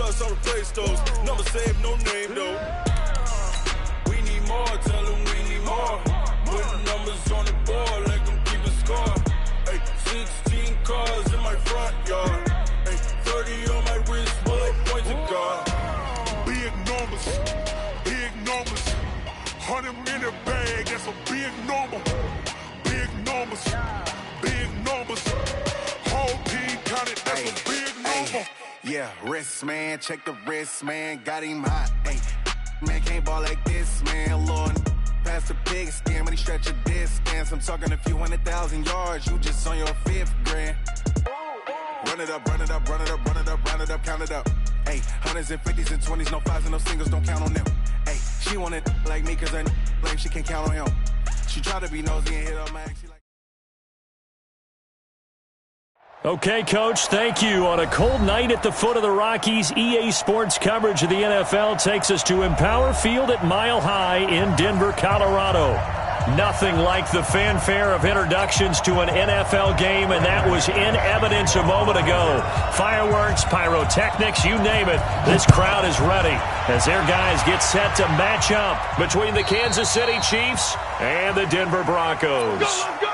us, I'll replace those. Number save, no name though. We need more, tell them we need more. Put numbers on the board, let them keep a score. Ay, 16 cars in my front yard. Ay, 30 on my wrist, bullet point to God. Big numbers, big numbers. 100 in the bag, that's a big number. Big numbers, big numbers. Whole team counted, that's a big number. Yeah, wrist man, check the wrist man, got him hot. Ay, man can't ball like this, man. Lord, pass the big skin when he stretch a distance. I'm talking a few 100,000 yards, you just on your 5th grand. Run it up, run it up, run it up, run it up, round it up, count it up. Ay, hundreds and 50s and 20s, no 5s and no singles, don't count on them. Ay, she want it like me cause her like she can't count on him. She try to be nosy and hit up my ex. Okay, Coach, thank you. On a cold night at the foot of the Rockies, EA Sports coverage of the NFL takes us to Empower Field at Mile High in Denver, Colorado. Nothing like the fanfare of introductions to an NFL game, and that was in evidence a moment ago. Fireworks, pyrotechnics, you name it. This crowd is ready as their guys get set to match up between the Kansas City Chiefs and the Denver Broncos. Go!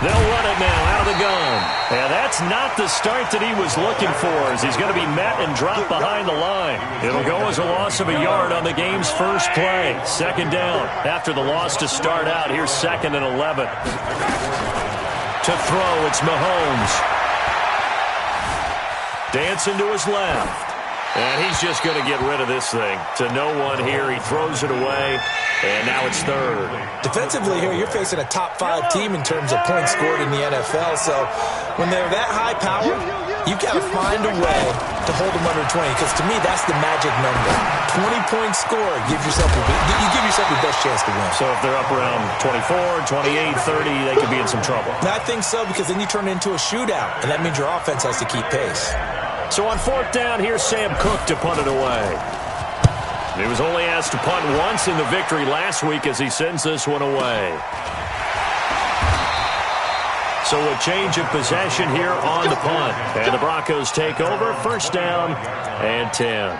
They'll run it now out of the gun. And that's not the start that he was looking for, as he's going to be met and dropped behind the line. It'll go as a loss of a yard on the game's first play. Second down after the loss to start out. Here's 2nd and 11. To throw, it's Mahomes. Dancing to his left. And he's just going to get rid of this thing. To no one here. He throws it away. And now it's 3rd. Defensively here, you're facing a top 5 team in terms of points scored in the NFL. So when they're that high power, you've got to find a way to hold them under 20. Because to me, that's the magic number. 20-point score, you give yourself your best chance to win. So if they're up around 24, 28, 30, they could be in some trouble. I think so, because then you turn it into a shootout. And that means your offense has to keep pace. So on 4th down, here's Sam Cook to punt it away. He was only asked to punt once in the victory last week as he sends this one away. So a change of possession here on the punt. And the Broncos take over. 1st down and 10.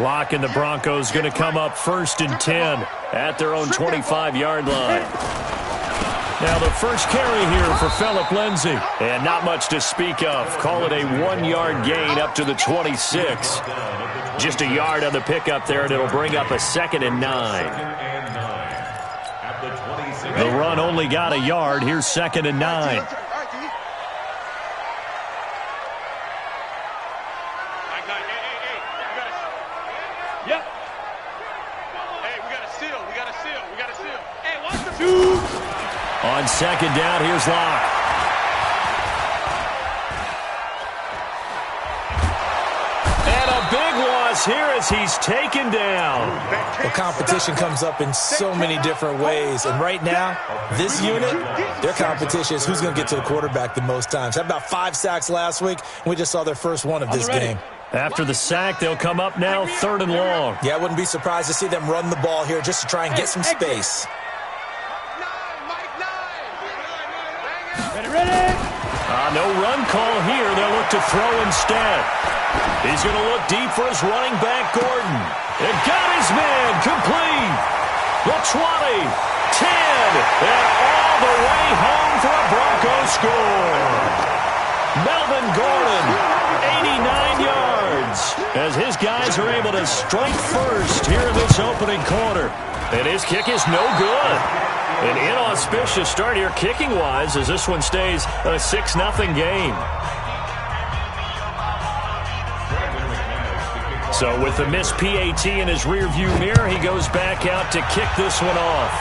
Lock and the Broncos going to come up 1st and 10 at their own 25-yard line. Now the first carry here for Phillip Lindsay. And not much to speak of. Call it a 1-yard gain up to the 26. Just a yard on the pickup there, and it'll bring up a 2nd and 9. The run only got a yard. Here's 2nd and 9. On 2nd down, here's Locke. And a big loss here as he's taken down. Well, competition comes up in so many different ways. And right now, this unit, their competition is who's going to get to the quarterback the most times. Had about 5 sacks last week, and we just saw their first one of this game. After the sack, they'll come up now 3rd and long. Yeah, I wouldn't be surprised to see them run the ball here just to try and get some space. No run call here. They'll look to throw instead. He's going to look deep for his running back, Gordon. And got his man complete. The 20, 10, and all the way home for a Broncos score. Melvin Gordon, 89 yards, as his guys are able to strike first here in this opening quarter. And his kick is no good. An inauspicious start here kicking-wise as this one stays a 6-0 game. So with the missed PAT in his rearview mirror, he goes back out to kick this one off.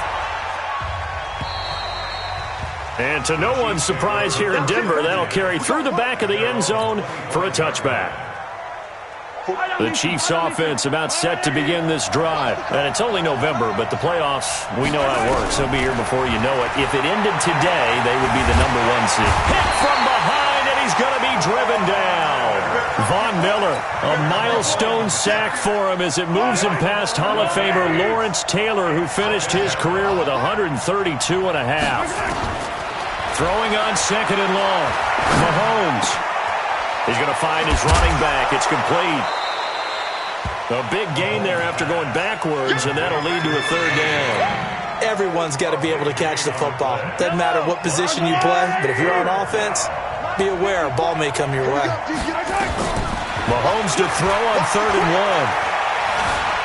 And to no one's surprise here in Denver, that'll carry through the back of the end zone for a touchback. The Chiefs offense about set to begin this drive. And it's only November, but the playoffs, we know how it works. They'll be here before you know it. If it ended today, they would be the #1 seed. Hit from behind, and he's going to be driven down. Von Miller, a milestone sack for him as it moves him past Hall of Famer Lawrence Taylor, who finished his career with 132.5. Throwing on 2nd and long. Mahomes. He's going to find his running back. It's complete. A big gain there after going backwards, and that'll lead to a 3rd down. Everyone's got to be able to catch the football. Doesn't matter what position you play, but if you're on offense, be aware a ball may come your way. Mahomes to throw on 3rd and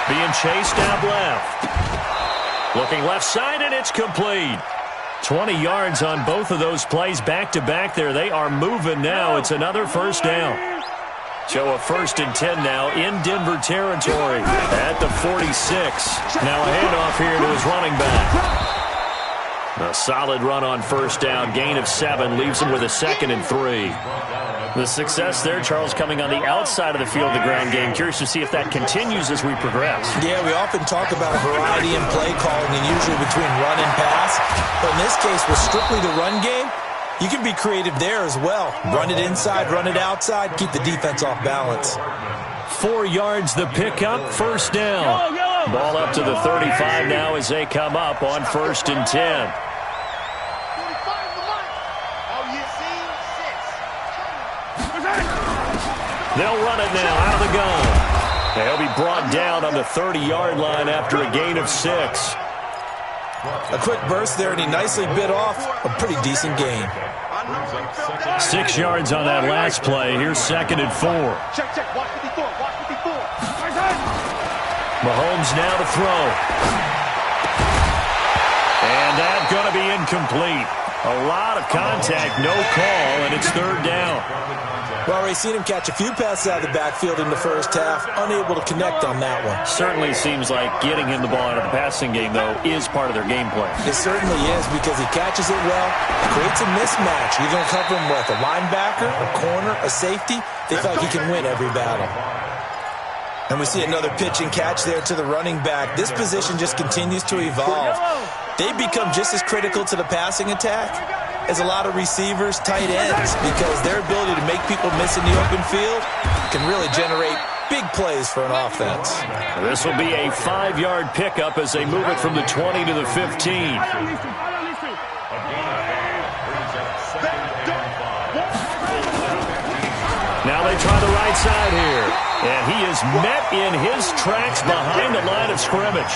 1. Being chased out left. Looking left side, and it's complete. 20 yards on both of those plays back-to-back there. They are moving now. It's another 1st down. So a 1st and 10 now in Denver territory at the 46. Now a handoff here to his running back. A solid run on 1st down. Gain of 7 leaves him with a 2nd and 3. The success there, Charles, coming on the outside of the field of the ground game. Curious to see if that continues as we progress. Yeah, we often talk about a variety in play calling and usually between run and pass. But in this case, with strictly the run game, you can be creative there as well. Run it inside, run it outside, keep the defense off balance. 4 yards the pickup, 1st down. Ball up to the 35 now as they come up on 1st and 10. They'll run it now out of the gun. They'll be brought down on the 30-yard line after a gain of 6. A quick burst there, and he nicely bit off a pretty decent gain. 6 yards on that last play. Here's 2nd and 4. Mahomes now to throw. And that's going to be incomplete. A lot of contact, no call, and it's 3rd down. Well, we've seen him catch a few passes out of the backfield in the 1st half, unable to connect on that one. Certainly seems like getting him the ball out of the passing game, though, is part of their game plan. It certainly is because he catches it well, creates a mismatch. You're going to cover him with a linebacker, a corner, a safety. They feel like he can win every battle. And we see another pitch and catch there to the running back. This position just continues to evolve. They become just as critical to the passing attack as a lot of receivers, tight ends, because their ability to make people miss in the open field can really generate big plays for an offense. This will be a 5-yard pickup as they move it from the 20 to the 15. Now they try the right side here, and he is met in his tracks behind the line of scrimmage.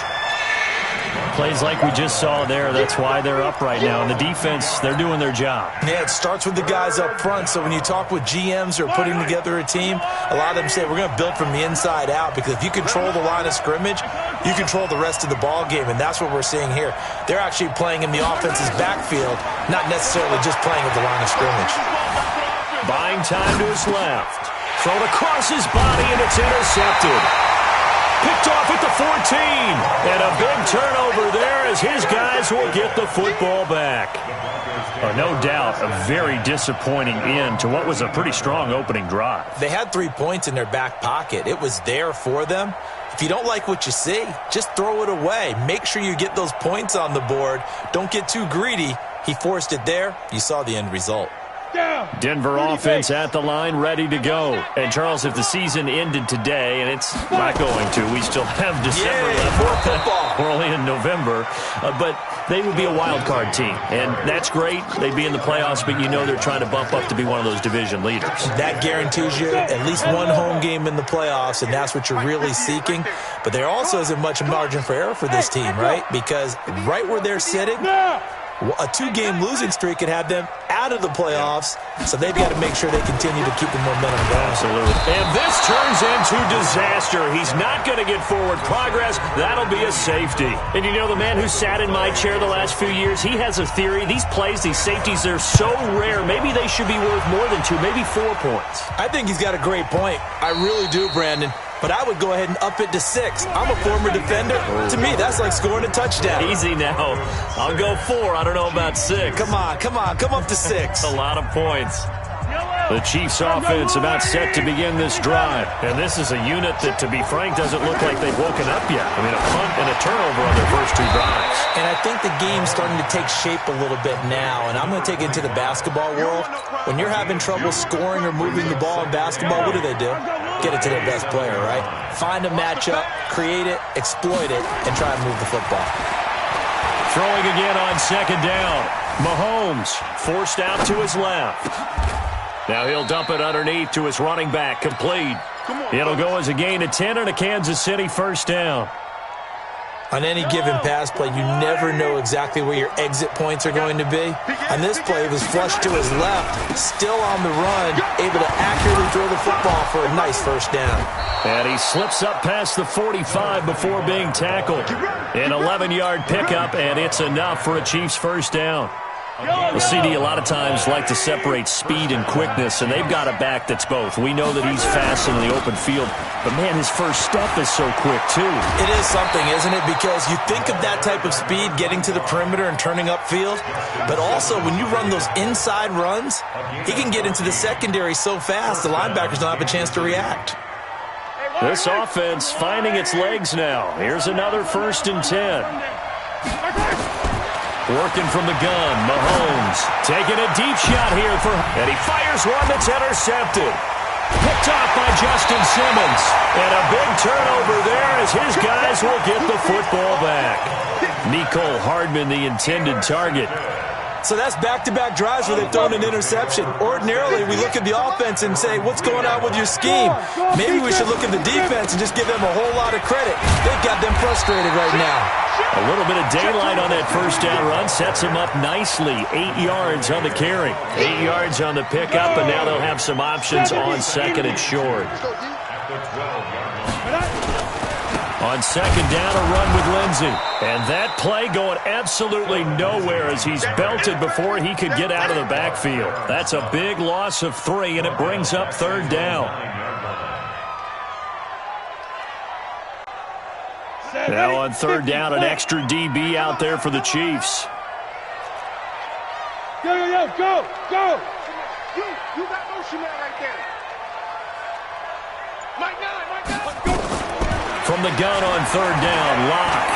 Plays like we just saw there, that's why they're up right now. And the defense, they're doing their job. Yeah, it starts with the guys up front. So when you talk with GMs who are putting together a team, a lot of them say we're going to build from the inside out, because if you control the line of scrimmage, you control the rest of the ball game, and that's what we're seeing here. They're actually playing in the offense's backfield, not necessarily just playing at the line of scrimmage. Buying time to his left. Thrown across his body, and it's intercepted. Picked off at the 14. And a big turnover there as his guys will get the football back. No doubt a very disappointing end to what was a pretty strong opening drive. They had 3 points in their back pocket. It was there for them. If you don't like what you see, just throw it away. Make sure you get those points on the board. Don't get too greedy. He forced it there. You saw the end result. Denver offense at the line, ready to go. And, Charles, if the season ended today, and it's not going to, we still have December left. More football. We're only in November. But they would be a wild card team. And that's great. They'd be in the playoffs, but you know they're trying to bump up to be one of those division leaders. That guarantees you at least one home game in the playoffs, and that's what you're really seeking. But there also isn't much margin for error for this team, right? Because right where they're sitting, a 2-game losing streak could have them out of the playoffs, so they've got to make sure they continue to keep the momentum going. Absolutely. And this turns into disaster. He's not going to get forward progress. That'll be a safety. And you know, the man who sat in my chair the last few years, he has a theory. These plays, these safeties, they're so rare. Maybe they should be worth more than 2, maybe 4 points. I think he's got a great point. I really do, Brandon. But I would go ahead and up it to 6. I'm a former defender. To me, that's like scoring a touchdown. Easy now. I'll go 4. I don't know about 6. Come on. Come up to 6. A lot of points. The Chiefs offense about set to begin this drive. And this is a unit that, to be frank, doesn't look like they've woken up yet. I mean, a punt and a turnover on their first 2 drives. And I think the game's starting to take shape a little bit now. And I'm going to take it into the basketball world. When you're having trouble scoring or moving the ball in basketball, what do? Get it to their best player, right? Find a matchup, create it, exploit it, and try to move the football. Throwing again on second down. Mahomes forced out to his left. Now he'll dump it underneath to his running back, complete. It'll go as a gain of 10 and a Kansas City first down. On any given pass play, you never know exactly where your exit points are going to be. On this play, it was flushed to his left, still on the run, able to accurately throw the football for a nice first down. And he slips up past the 45 before being tackled. An 11-yard pickup, and it's enough for a Chiefs first down. The CD a lot of times like to separate speed and quickness, and they've got a back that's both. We know that he's fast in the open field, but, man, his first step is so quick, too. It is something, isn't it? Because you think of that type of speed getting to the perimeter and turning upfield, but also when you run those inside runs, he can get into the secondary so fast the linebackers don't have a chance to react. This offense finding its legs now. Here's another 1st and 10. Working from the gun, Mahomes taking a deep shot here and he fires one that's intercepted. Picked off by Justin Simmons. And a big turnover there as his guys will get the football back. Mecole Hardman, the intended target. So that's back-to-back drives where they've thrown an interception. Ordinarily, we look at the offense and say, what's going on with your scheme? Maybe we should look at the defense and just give them a whole lot of credit. They've got them frustrated right now. A little bit of daylight on that first down run sets him up nicely. 8 yards on the carry. 8 yards on the pickup, and now they'll have some options on second and short. On second down, a run with Lindsey. And that play going absolutely nowhere as he's belted before he could get out of the backfield. That's a big loss of 3, and it brings up 3rd down. Now on 3rd down, an extra DB out there for the Chiefs. Go! You got motion man right there. Mike 9, go! From the gun on 3rd down, Locke.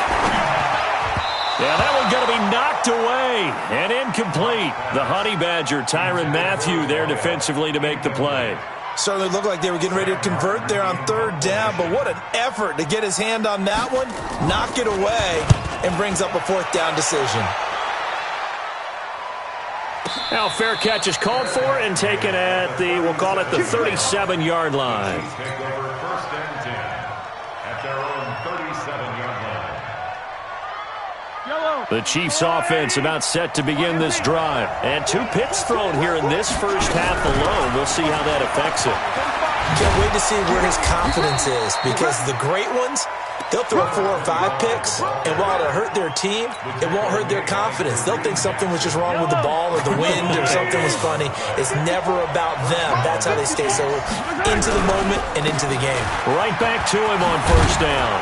Yeah, that one's going to be knocked away and incomplete. The Honey Badger, Tyrann Mathieu, there defensively to make the play. Certainly looked like they were getting ready to convert there on 3rd down, but what an effort to get his hand on that one, knock it away, and brings up a 4th down decision. Now fair catch is called for and taken at the, we'll call it the 37-yard line. The Chiefs offense about set to begin this drive. And 2 picks thrown here in this first half alone. We'll see how that affects it. Can't wait to see where his confidence is, because the great ones, they'll throw 4 or 5 picks, and while it'll hurt their team, it won't hurt their confidence. They'll think something was just wrong with the ball or the wind or something was funny. It's never about them. That's how they stay so into the moment and into the game. Right back to him on 1st down.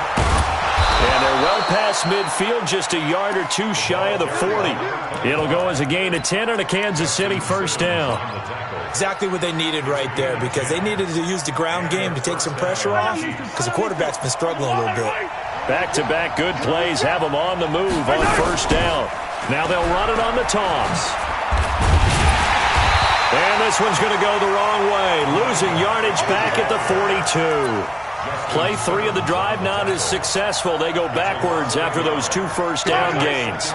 And they're well past midfield, just a yard or 2 shy of the 40. It'll go as a gain of 10 and a Kansas City first down. Exactly what they needed right there, because they needed to use the ground game to take some pressure off, because the quarterback's been struggling a little bit. Back-to-back good plays have them on the move on 1st down. Now they'll run it on the toss. And this one's going to go the wrong way, losing yardage back at the 42. Play 3 of the drive not as successful. They go backwards after those 2 first down gains.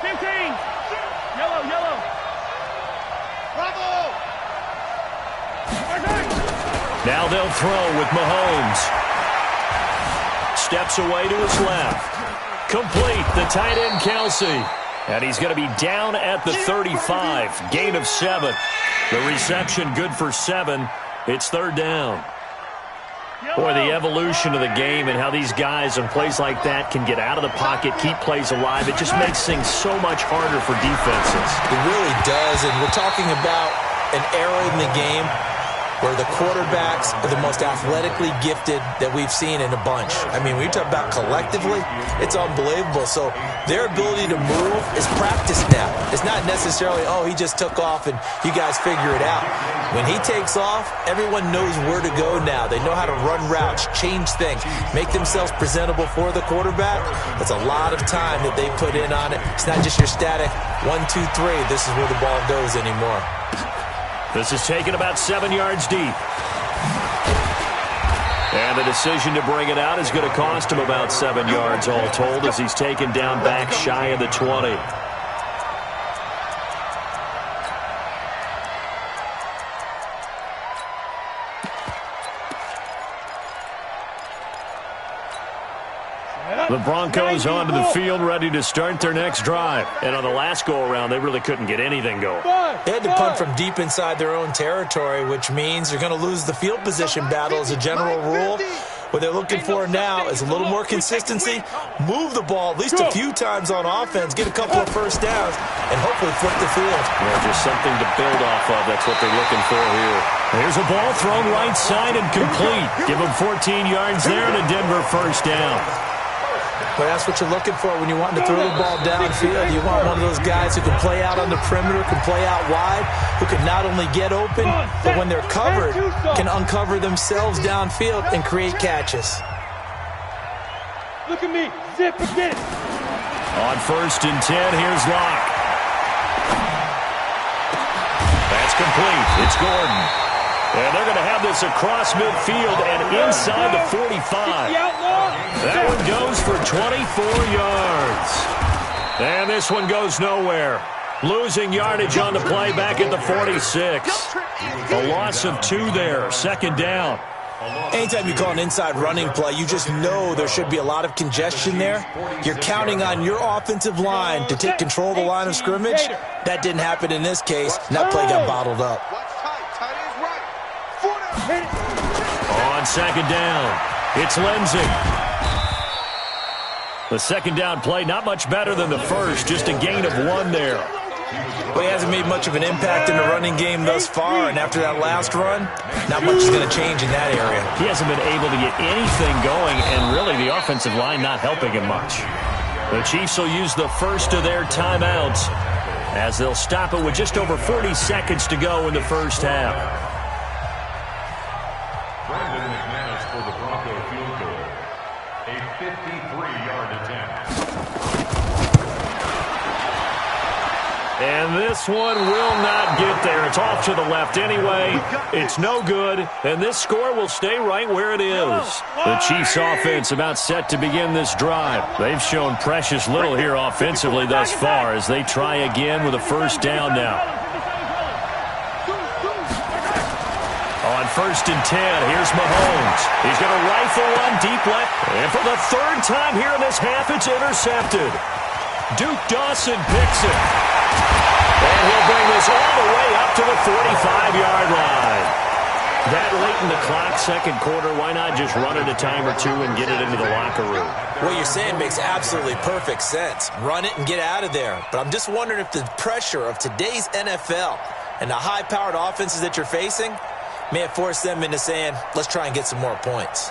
15. Yellow. Bravo! Now they'll throw with Mahomes. Steps away to his left. Complete, the tight end Kelsey. And he's going to be down at the 35. Gain of 7. The reception good for 7. It's 3rd down. Boy, the evolution of the game and how these guys on plays like that can get out of the pocket, keep plays alive, it just makes things so much harder for defenses. It really does, and we're talking about an era in the game where the quarterbacks are the most athletically gifted that we've seen in a bunch. I mean, when you talk about collectively, it's unbelievable. So their ability to move is practiced now. It's not necessarily, oh, he just took off and you guys figure it out. When he takes off, everyone knows where to go now. They know how to run routes, change things, make themselves presentable for the quarterback. That's a lot of time that they put in on it. It's not just your static 1, 2, 3. This is where the ball goes anymore. This is taken about 7 yards deep. And the decision to bring it out is going to cost him about 7 yards all told as he's taken down back shy of the 20. The Broncos onto the field, ready to start their next drive. And on the last go-around, they really couldn't get anything going. They had to punt from deep inside their own territory, which means they're going to lose the field position battle as a general rule. What they're looking for now is a little more consistency, move the ball at least a few times on offense, get a couple of first downs, and hopefully flip the field. Yeah, just something to build off of. That's what they're looking for here. Here's a ball thrown right side and complete. Give them 14 yards there and a Denver first down. But that's what you're looking for when you want to throw the ball downfield. You want one of those guys who can play out on the perimeter, can play out wide, who can not only get open, but when they're covered, can uncover themselves downfield and create catches. Look at me. Zip again. On 1st and 10, here's Locke. That's complete. It's Gordon. And they're going to have this across midfield and inside the 45. That one goes for 24 yards. And this one goes nowhere. Losing yardage on the play back at the 46. A loss of 2 there. Second down. Anytime you call an inside running play, you just know there should be a lot of congestion there. You're counting on your offensive line to take control of the line of scrimmage. That didn't happen in this case, and that play got bottled up. On second down, it's Lindsay. The second down play, not much better than the first, just a gain of 1 there. Well, he hasn't made much of an impact in the running game thus far, and after that last run, not much is going to change in that area. He hasn't been able to get anything going, and really the offensive line not helping him much. The Chiefs will use the first of their timeouts as they'll stop it with just over 40 seconds to go in the first half. Brandon McManus for the Bronco field goal. A 53-yard attempt. And this one will not get there. It's off to the left anyway. It's no good, and this score will stay right where it is. The Chiefs offense about set to begin this drive. They've shown precious little here offensively thus far as they try again with a first down now. On 1st and 10, here's Mahomes. He's going to rifle one deep left. And for the 3rd time here in this half, it's intercepted. Duke Dawson picks it. And he'll bring this all the way up to the 45-yard line. That late in the clock, second quarter, why not just run it a time or two and get it into the locker room? What you're saying makes absolutely perfect sense. Run it and get out of there. But I'm just wondering if the pressure of today's NFL and the high-powered offenses that you're facing may have forced them into saying, let's try and get some more points.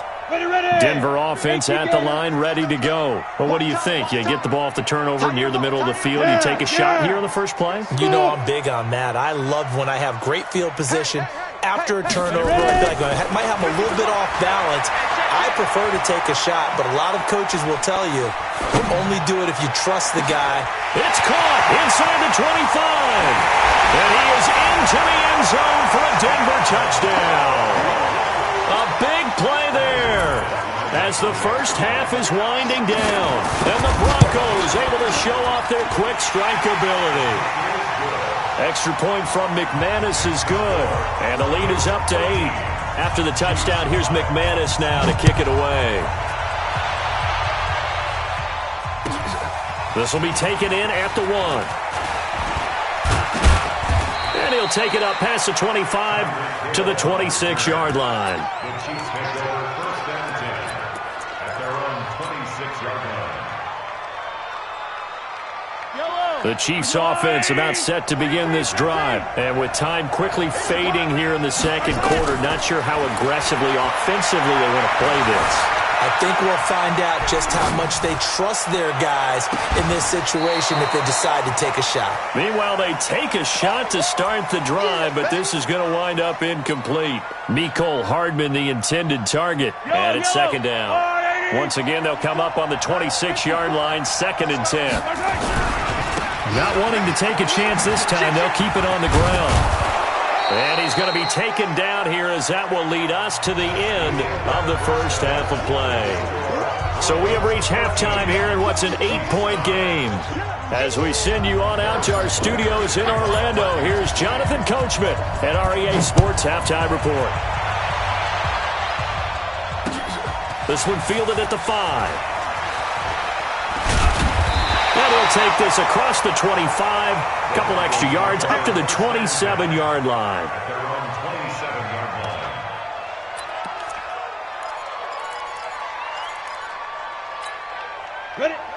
Denver offense at the line, ready to go. Well, what do you think? You get the ball off the turnover near the middle of the field. You take a shot here on the first play? You know I'm big on that. I love when I have great field position. After a turnover, I feel like I might have a little bit off balance. I prefer to take a shot, but a lot of coaches will tell you, only do it if you trust the guy. It's caught inside the 25. And he is into the end zone for a Denver touchdown. A big play there as the first half is winding down. And the Broncos able to show off their quick strike ability. Extra point from McManus is good. And the lead is up to 8. After the touchdown, here's McManus now to kick it away. This will be taken in at the 1. And he'll take it up past the 25 to the 26-yard line. The Chiefs take over first down 10 at their own 26-yard line. The Chiefs offense about set to begin this drive. And with time quickly fading here in the second quarter, not sure how aggressively, offensively they want to play this. I think we'll find out just how much they trust their guys in this situation if they decide to take a shot. Meanwhile, they take a shot to start the drive, but this is going to wind up incomplete. Mecole Hardman, the intended target, and it's second down. Once again, they'll come up on the 26-yard line, 2nd and 10. Not wanting to take a chance this time, they'll keep it on the ground. And he's going to be taken down here as that will lead us to the end of the first half of play. So we have reached halftime here in what's an 8-point game. As we send you on out to our studios in Orlando, here's Jonathan Coachman at REA Sports Halftime Report. This one fielded at the 5. And he'll take this across the 25, couple extra yards up to the 27-yard line.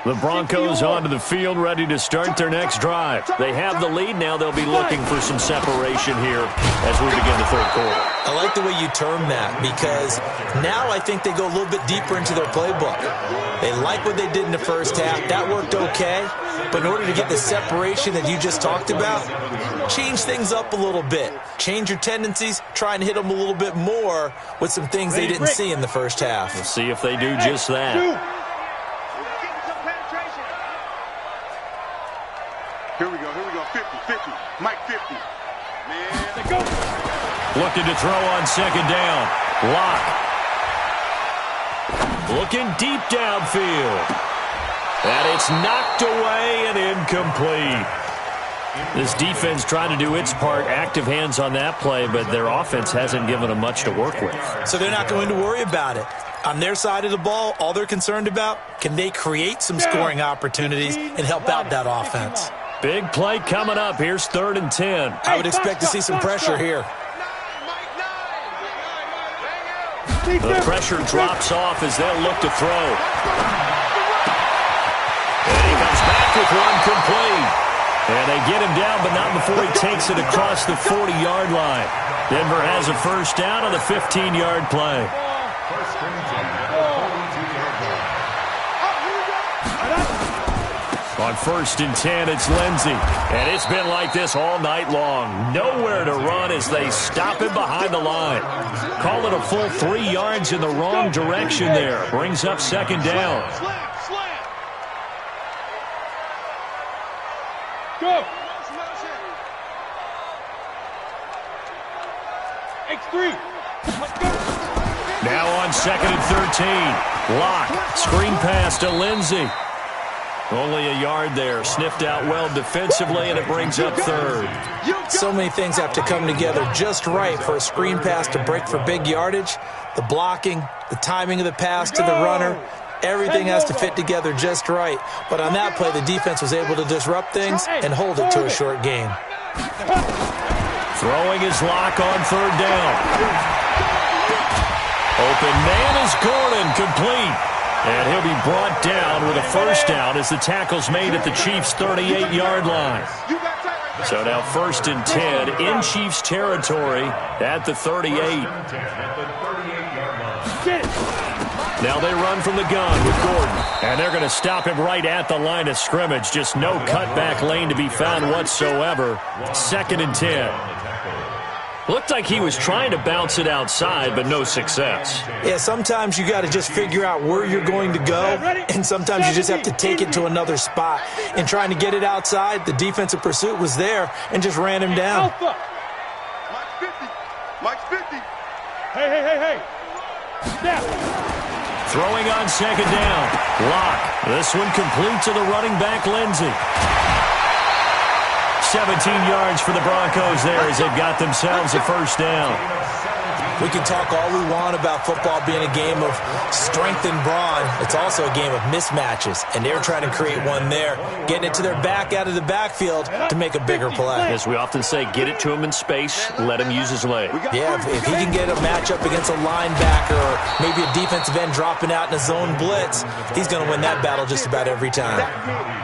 The Broncos onto the field, ready to start their next drive. They have the lead. Now they'll be looking for some separation here as we begin the third quarter. I like the way you term that, because now I think they go a little bit deeper into their playbook. They like what they did in the first half. That worked okay. But in order to get the separation that you just talked about, change things up a little bit. Change your tendencies. Try and hit them a little bit more with some things they didn't see in the first half. We'll see if they do just that. Here we go, 50, Mike 50. Man. Looking to throw on second down. Lock. Looking deep downfield. And it's knocked away and incomplete. This defense trying to do its part, active hands on that play, but their offense hasn't given them much to work with. So they're not going to worry about it. On their side of the ball, all they're concerned about, can they create some scoring opportunities and help out that offense? Big play coming up. Here's 3rd and 10. I would expect to see some pressure here. The pressure drops off as they'll look to throw. And he comes back with one complete. And they get him down, but not before he takes it across the 40-yard line. Denver has a first down on the 15-yard play. On 1st and 10, it's Lindsey. And it's been like this all night long. Nowhere to run as they stop him behind the line. Call it a full 3 yards in the wrong direction there. Brings up second down. Go. X3. Let's go. Now on 2nd and 13. Lock. Screen pass to Lindsey. Only a yard there. Sniffed out well defensively, and it brings up 3rd. So many things have to come together just right for a screen pass to break for big yardage. The blocking, the timing of the pass to the runner, everything has to fit together just right. But on that play, the defense was able to disrupt things and hold it to a short game. Throwing his Lock on 3rd down. Open man is Gordon, complete. And he'll be brought down with a first down as the tackle's made at the Chiefs' 38-yard line. So now 1st and 10 in Chiefs territory at the 38. Now they run from the gun with Gordon. And they're going to stop him right at the line of scrimmage. Just no cutback lane to be found whatsoever. 2nd and 10. Looked like he was trying to bounce it outside, but no success. Yeah, sometimes you got to just figure out where you're going to go, and sometimes you just have to take it to another spot. And trying to get it outside, the defensive pursuit was there and just ran him down. Mike's 50. Hey. Snap. Throwing on second down. Lock. This one complete to the running back, Lindsey. 17 yards for the Broncos there as they've got themselves a first down. We can talk all we want about football being a game of strength and brawn. It's also a game of mismatches, and they're trying to create one there, getting it to their back out of the backfield to make a bigger play. As we often say, get it to him in space, let him use his leg. Yeah, if he can get a matchup against a linebacker or maybe a defensive end dropping out in a zone blitz, he's going to win that battle just about every time.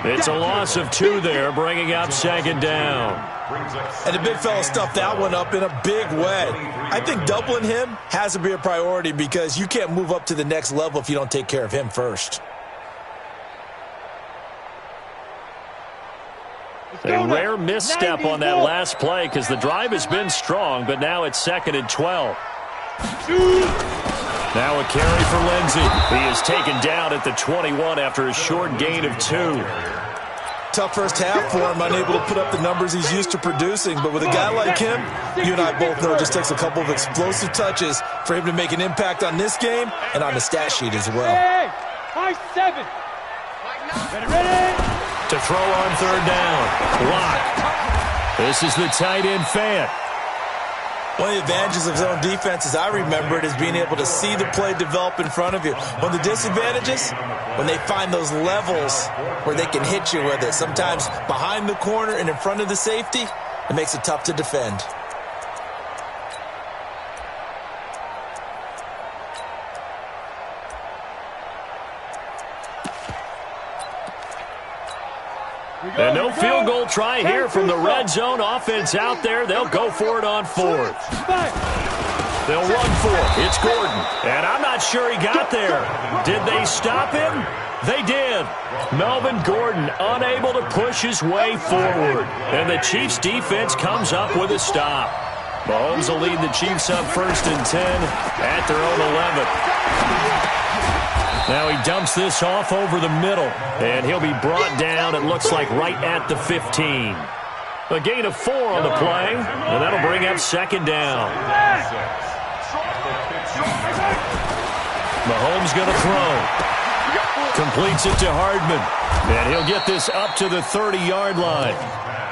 It's a loss of 2 there, bringing up second down. And the big fella stuffed that one up in a big way. I think doubling him has to be a priority because you can't move up to the next level if you don't take care of him first. A rare misstep on that last play because the drive has been strong, but now it's 2nd and 12. Now a carry for Lindsey. He is taken down at the 21 after a short gain of 2. Tough first half for him, unable to put up the numbers he's used to producing. But with a guy like him, you and I both know it just takes a couple of explosive touches for him to make an impact on this game and on the stat sheet as well. Hey, 5-7. Ready? To throw on 3rd down. Lock. This is the tight end Fant. One of the advantages of zone defense, as I remember it, is being able to see the play develop in front of you. One of the disadvantages, when they find those levels where they can hit you with it, sometimes behind the corner and in front of the safety, it makes it tough to defend. And no field goal try here from the red zone offense out there. They'll go for it on 4th. They'll run for it. It's Gordon. And I'm not sure he got there. Did they stop him? They did. Melvin Gordon unable to push his way forward. And the Chiefs defense comes up with a stop. Mahomes will lead the Chiefs up 1st and 10 at their own 11. Now he dumps this off over the middle, and he'll be brought down, it looks like, right at the 15. A gain of 4 on the play, and that'll bring up 2nd down. Mahomes going to throw. Completes it to Hardman, and he'll get this up to the 30-yard line.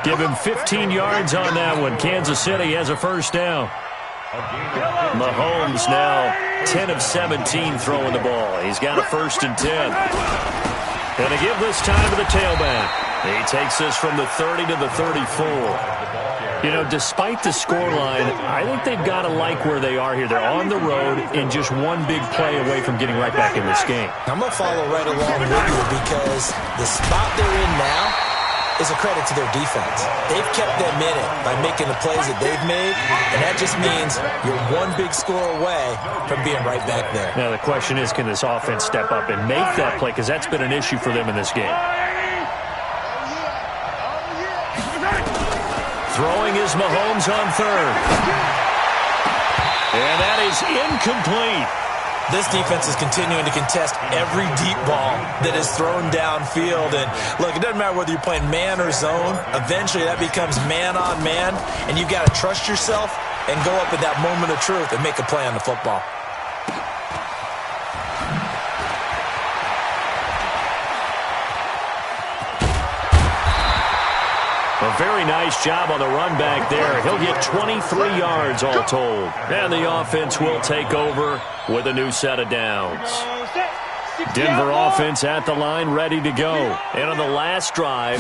Give him 15 yards on that one. Kansas City has a 1st down. Mahomes now 10 of 17 throwing the ball. He's got a 1st and 10. Going to give this time to the tailback. He takes this from the 30 to the 34. You know, despite the scoreline, I think they've got to like where they are here. They're on the road and just one big play away from getting right back in this game. I'm going to follow right along with you because the spot they're in now is a credit to their defense. They've kept them in it by making the plays that they've made, and that just means you're one big score away from being right back there. Now the question is, can this offense step up and make that play? Because that's been an issue for them in this game. Throwing is Mahomes on 3rd. And that is incomplete. This defense is continuing to contest every deep ball that is thrown downfield. And, look, it doesn't matter whether you're playing man or zone. Eventually, that becomes man on man, and you've got to trust yourself and go up at that moment of truth and make a play on the football. A very nice job on the run back there. He'll get 23 yards all told. And the offense will take over with a new set of downs. Denver offense at the line, ready to go. And on the last drive,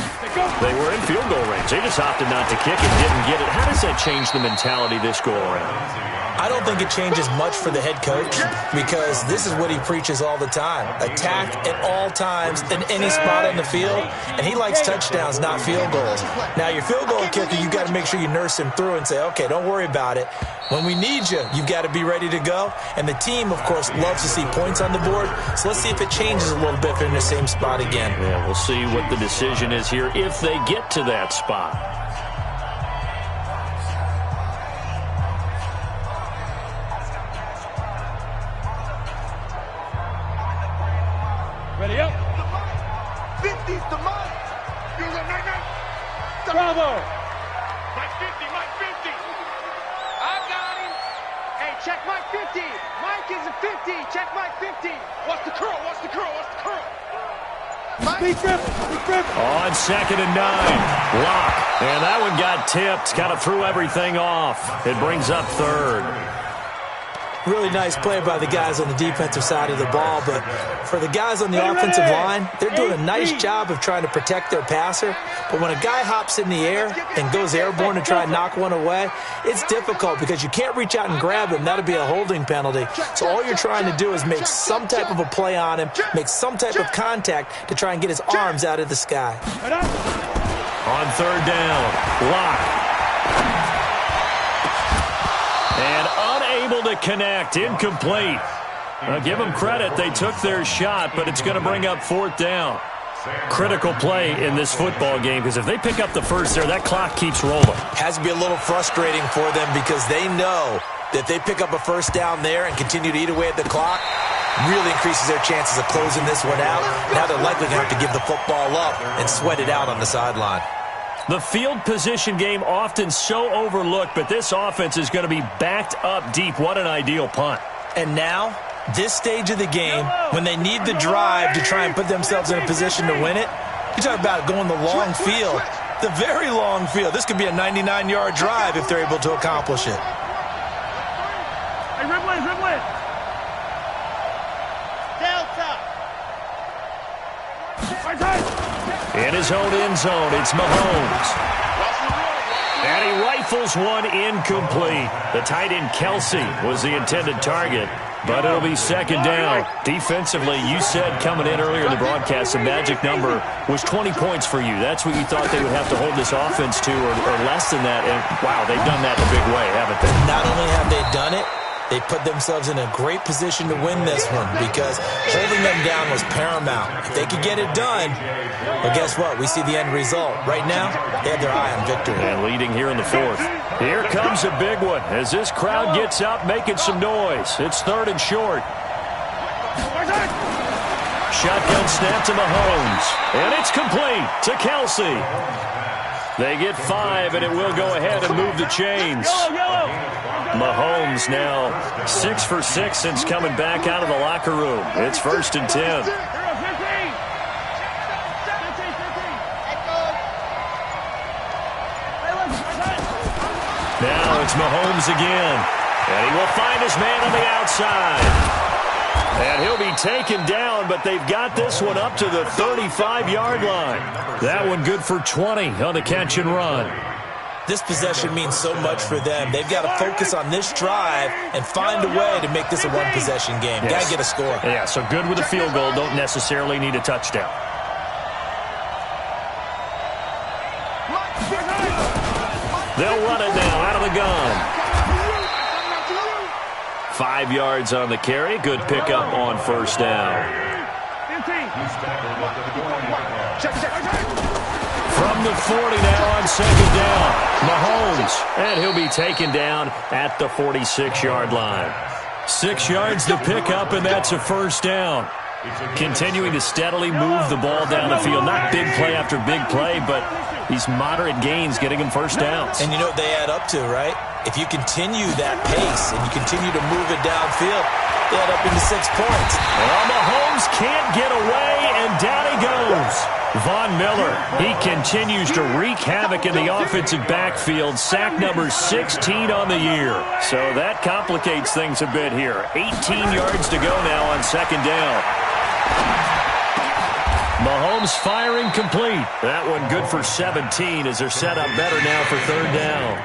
they were in field goal range. They just opted not to kick it, didn't get it. How does that change the mentality this go around? I don't think it changes much for the head coach because this is what he preaches all the time. Attack at all times in any spot on the field, and he likes touchdowns, not field goals. Now, your field goal kicker, you've got to make sure you nurse him through and say, okay, don't worry about it. When we need you, you've got to be ready to go. And the team, of course, loves to see points on the board. So let's see if it changes a little bit if they're in the same spot again. Yeah, we'll see what the decision is here if they get to that spot. Ready up. 50's the mic. You're the night. Bravo. Mike 50, Mike 50. I got him. Hey, check Mike 50. Mike is a 50. Check Mike 50. What's the curl? What's the curl? What's the curl? Speed dribble. On 2nd and 9. Lock. And that one got tipped. Kind of threw everything off. It brings up 3rd. Really nice play by the guys on the defensive side of the ball, but for the guys on the offensive line, they're doing a nice job of trying to protect their passer. But when a guy hops in the air and goes airborne to try and knock one away, it's difficult because you can't reach out and grab him. That'll be a holding penalty. So all you're trying to do is make some type of a play on him, make some type of contact to try and get his arms out of the sky. On third down, Locke. And unable to connect, incomplete. Give them credit, they took their shot, but it's going to bring up fourth down. Critical play in this football game, because if they pick up the first there, that clock keeps rolling. Has to be a little frustrating for them because they know that if they pick up a first down there and continue to eat away at the clock, really increases their chances of closing this one out. Now they're likely going to have to give the football up and sweat it out on the sideline. The field position game often so overlooked, but this offense is going to be backed up deep. What an ideal punt. And now, this stage of the game, when they need the drive to try and put themselves in a position to win it, you talk about going the long field, the very long field. This could be a 99-yard drive if they're able to accomplish it. Hey, Riblin. Delta. In his own end zone, it's Mahomes. And he rifles one incomplete. The tight end Kelsey was the intended target, but it'll be second down. Defensively, you said coming in earlier in the broadcast, the magic number was 20 points for you. That's what you thought they would have to hold this offense to, or less than that. And, wow, they've done that in a big way, haven't they? Not only have they done it, they put themselves in a great position to win this one because holding them down was paramount. If they could get it done, well, guess what? We see the end result. Right now, they have their eye on victory. And leading here in the fourth. Here comes a big one as this crowd gets up making some noise. It's third and short. Shotgun snap to Mahomes. And it's complete to Kelsey. They get 5, and it will go ahead and move the chains. Mahomes now 6 for 6 since coming back out of the locker room. It's first and 10. Now it's Mahomes again. And he will find his man on the outside. And he'll be taken down, but they've got this one up to the 35-yard line. That one good for 20 on the catch and run. This possession means so much for them. They've got to focus on this drive and find a way to make this a one-possession game. Yes. Got to get a score. Yeah, so good with a field goal. Don't necessarily need a touchdown. They'll run it now out of the gun. 5 yards on the carry. Good pickup on first down. From the 40 now on second down. Mahomes. And he'll be taken down at the 46-yard line. 6 yards to pick up, and that's a first down. Continuing to steadily move the ball down the field. Not big play after big play, but these moderate gains getting him first downs. And you know what they add up to, right? If you continue that pace and you continue to move it downfield, they add up into 6 points. Well, Mahomes can't get away, and down he goes. Von Miller, he continues to wreak havoc in the offensive backfield. Sack number 16 on the year. So that complicates things a bit here. 18 yards to go now on second down. Mahomes firing complete. That one good for 17 as they're set up better now for third down.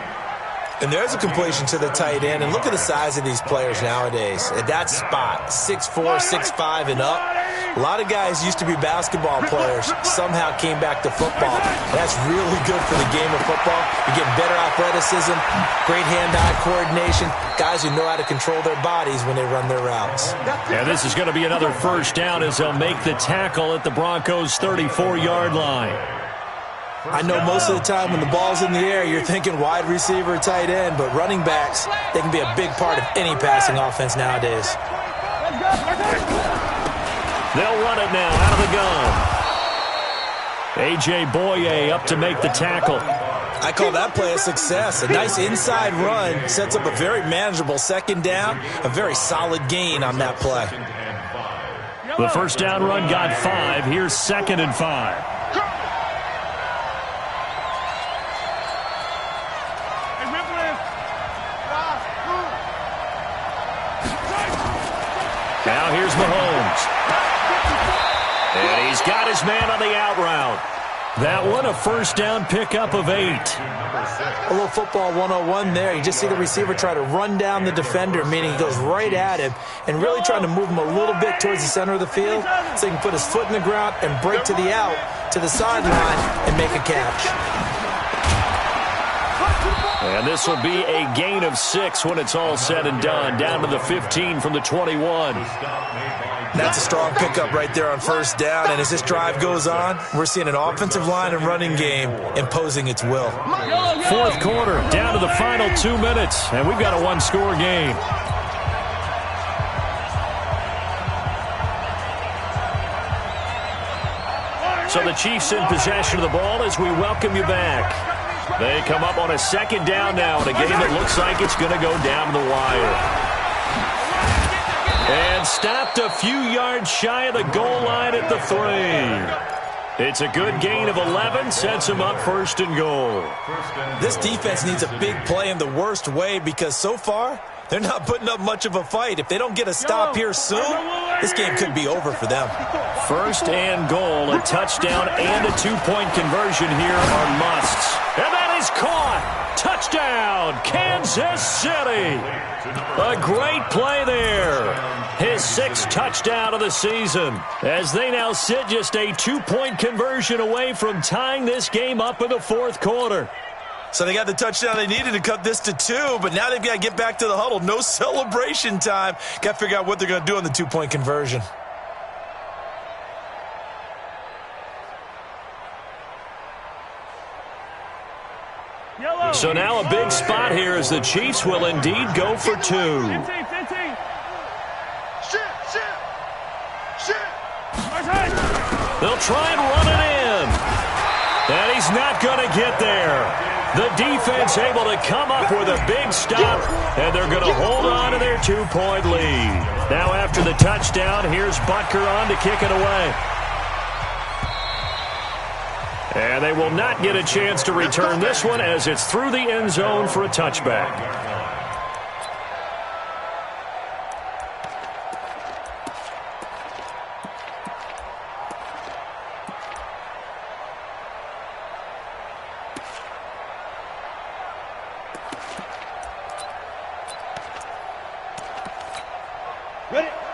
And there's a completion to the tight end. And look at the size of these players nowadays. At that spot, 6'4", 6'5", and up. A lot of guys used to be basketball players, somehow came back to football. That's really good for the game of football. You're getting better athleticism, great hand-eye coordination, guys who know how to control their bodies when they run their routes. And this is going to be another first down as they'll make the tackle at the Broncos' 34-yard line. I know most of the time when the ball's in the air, you're thinking wide receiver, tight end, but running backs, they can be a big part of any passing offense nowadays. They'll run it now out of the gun. A.J. Boye up to make the tackle. I call that play a success. A nice inside run sets up a very manageable second down, a very solid gain on that play. The first down run got 5. Here's second and 5. Now here's Mahomes. And he's got his man on the out route. That one, a first down pickup of 8. A little football 101 there. You just see the receiver try to run down the defender, meaning he goes right at him and really trying to move him a little bit towards the center of the field so he can put his foot in the ground and break to the out, to the sideline, and make a catch. And this will be a gain of 6 when it's all said and done. Down to the 15 from the 21. That's a strong pickup right there on first down. And as this drive goes on, we're seeing an offensive line and running game imposing its will. Fourth quarter, down to the final 2 minutes. And we've got a one-score game. So the Chiefs in possession of the ball as we welcome you back. They come up on a second down now in a game that looks like it's going to go down the wire. And stopped a few yards shy of the goal line at the 3. It's a good gain of 11, sets him up first and goal. This defense needs a big play in the worst way because so far, they're not putting up much of a fight. If they don't get a stop here soon, this game could be over for them. First and goal, a touchdown and a 2-point conversion here are musts. And that is caught. Touchdown, Kansas City. A great play there. His 6th touchdown of the season as they now sit just a 2-point conversion away from tying this game up in the fourth quarter. So they got the touchdown they needed to cut this to 2, but now they've got to get back to the huddle. No celebration time. Got to figure out what they're going to do on the 2-point conversion. So now a big spot here as the Chiefs will indeed go for 2. They'll try and run it in. And he's not going to get there. The defense able to come up with a big stop, and they're going to hold on to their 2-point lead. Now after the touchdown, here's Butker on to kick it away. And they will not get a chance to return this one as it's through the end zone for a touchback.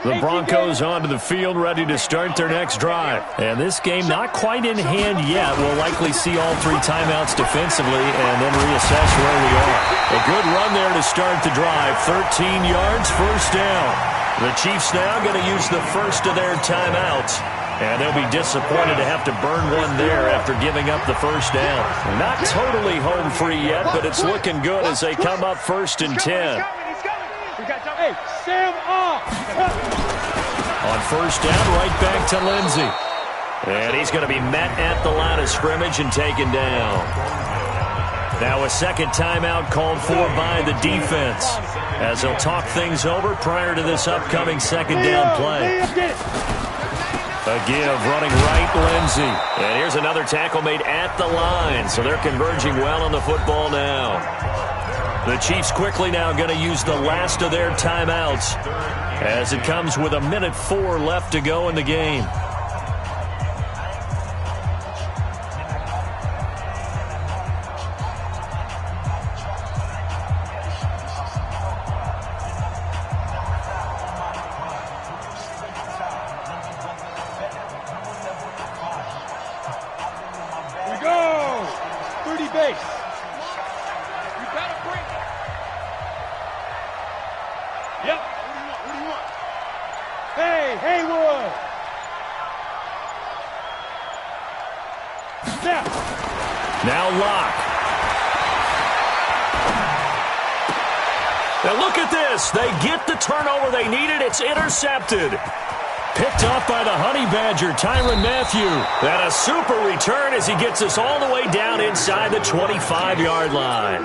The Broncos onto the field, ready to start their next drive. And this game not quite in hand yet. We'll likely see all 3 timeouts defensively and then reassess where we are. A good run there to start the drive. 13 yards, first down. The Chiefs now going to use the first of their timeouts. And they'll be disappointed to have to burn one there after giving up the first down. Not totally home free yet, but it's looking good as they come up first and 10. Hey, Sam off. On first down, right back to Lindsey. And he's going to be met at the line of scrimmage and taken down. Now a second timeout called for by the defense as they'll talk things over prior to this upcoming second down play. A give running right, Lindsey. And here's another tackle made at the line, so they're converging well on the football now. The Chiefs quickly now going to use the last of their timeouts as it comes with 1:04 left to go in the game. We go. 30 base. Yep. What do you want? Hey, Haywood. Snap. Now Locke. Now look at this. They get the turnover they needed. It's intercepted. Picked off by the Honey Badger, Tyrann Mathieu. And a super return as he gets us all the way down inside the 25-yard line.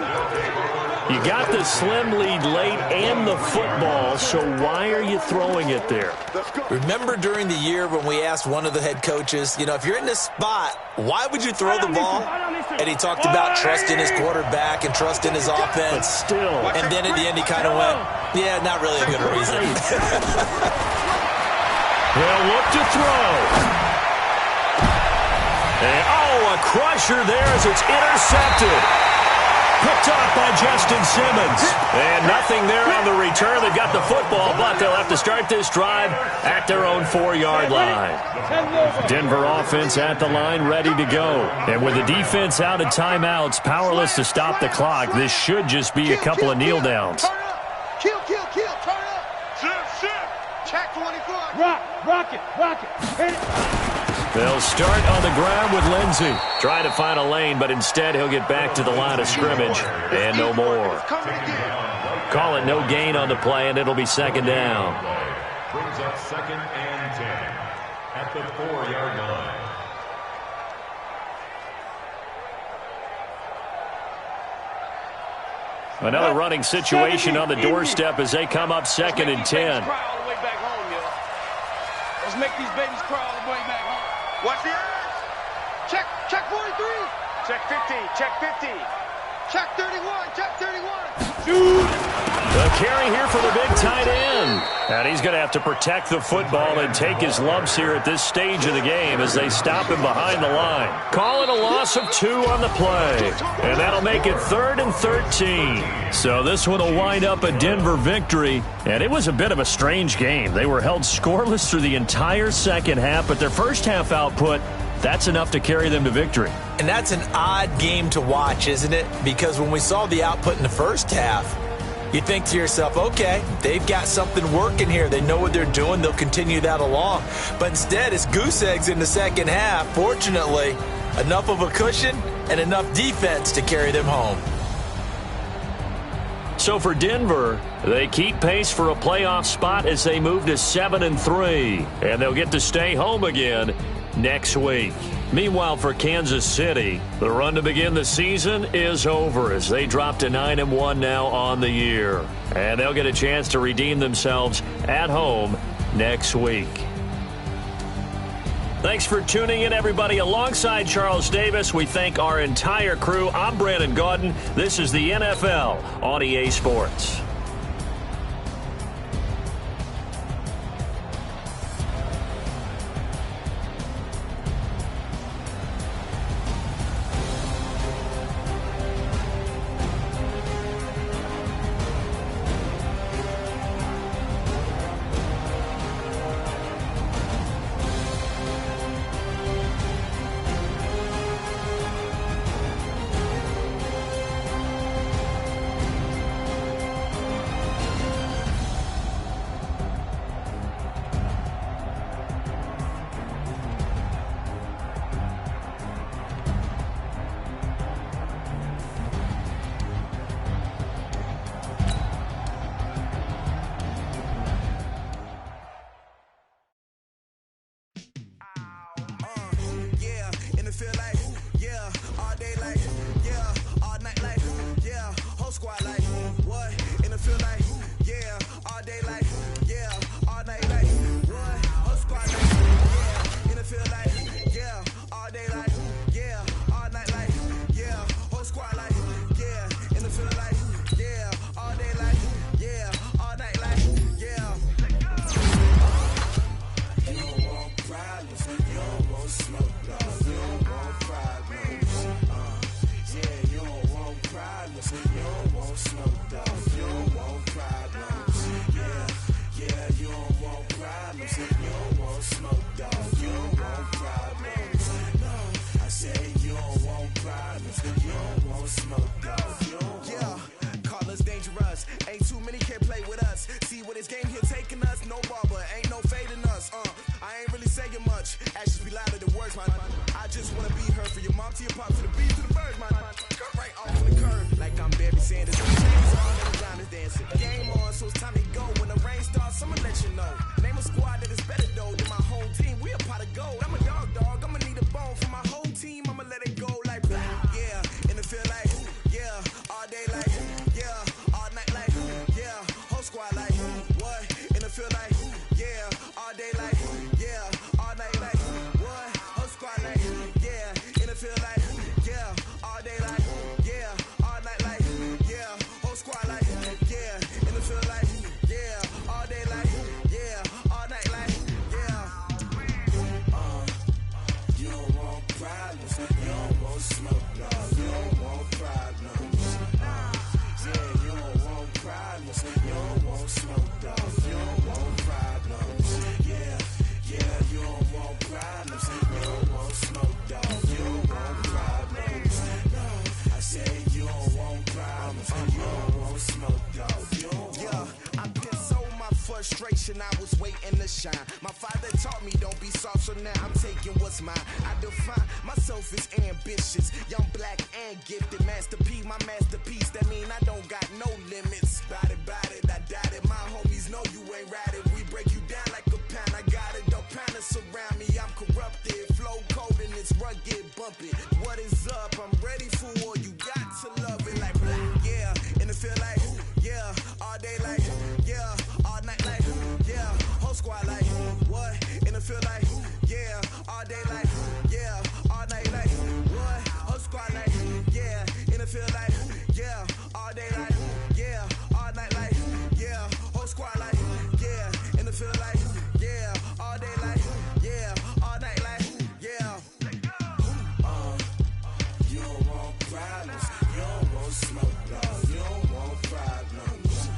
You got the slim lead late and the football, so why are you throwing it there? Remember during the year when we asked one of the head coaches, if you're in this spot, why would you throw the ball? And he talked about trust in his quarterback and trust in his offense. But still. And then at the end he kind of went, yeah, not really a good reason. He'll look to throw. And, a crusher there as it's intercepted. Picked off by Justin Simmons. And nothing there on the return. They've got the football, but they'll have to start this drive at their own 4-yard line. Denver offense at the line, ready to go. And with the defense out of timeouts, powerless to stop the clock, this should just be a couple of kneel downs. Kill, turn up. Shift. Check 24. Rock it. Hit it. They'll start on the ground with Lindsey. Trying to find a lane, but instead he'll get back to the line of scrimmage. And no more. Call it no gain on the play, and it'll be second down. Brings up 2nd and 10 at the 4-yard line. Another running situation on the doorstep as they come up 2nd and 10. Let's make these babies cry all the way back home. Watch the eyes. Check 43. Check 50. Check 31. Check 31. Shoot. The carry here for the big tight end. And he's going to have to protect the football and take his lumps here at this stage of the game as they stop him behind the line. Call it a loss of 2 on the play. And that'll make it 3rd and 13. So this one will wind up a Denver victory. And it was a bit of a strange game. They were held scoreless through the entire second half, but their first half output, that's enough to carry them to victory. And that's an odd game to watch, isn't it? Because when we saw the output in the first half, you think to yourself, okay, they've got something working here. They know what they're doing. They'll continue that along. But instead, it's goose eggs in the second half. Fortunately, enough of a cushion and enough defense to carry them home. So for Denver, they keep pace for a playoff spot as they move to 7-3. And they'll get to stay home again next week. Meanwhile, for Kansas City, the run to begin the season is over as they drop to 9-1 now on the year. And they'll get a chance to redeem themselves at home next week. Thanks for tuning in, everybody. Alongside Charles Davis, we thank our entire crew. I'm Brandon Gaudin. This is the NFL on EA Sports. want smoke, dog. You don't want problems. Yeah, you don't want problems. You don't want smoke, dog. You don't want problems. No, I said you don't want problems. You don't want smoke, dog. You don't want. I've been so my frustration, I was waiting to shine. My father taught me don't be soft, so now I'm taking what's mine. I define myself as ambitious, young, black, and gifted. Master P, my masterpiece, that mean I don't got no limits. Bout it, I doubt it. My homies know you ain't ratted. We break you down like a pound. I got it, don't panic surround me. I'm corrupted, flow cold and it's rugged, bumpy. What is up? I'm ready for war. You got to love it like black, yeah. And it feel like, yeah, all day like, yeah, all night like, yeah, whole squad like, what? And it feel like, yeah, all day like, yeah, all night like, what? Whole squad like, yeah, and it feel like, yeah, all day like, yeah, all night like, yeah, whole squad like, yeah, and it feel like, yeah, all day like, yeah, all night like, yeah. You don't want problems. You don't want smoke, dog. You don't want problems.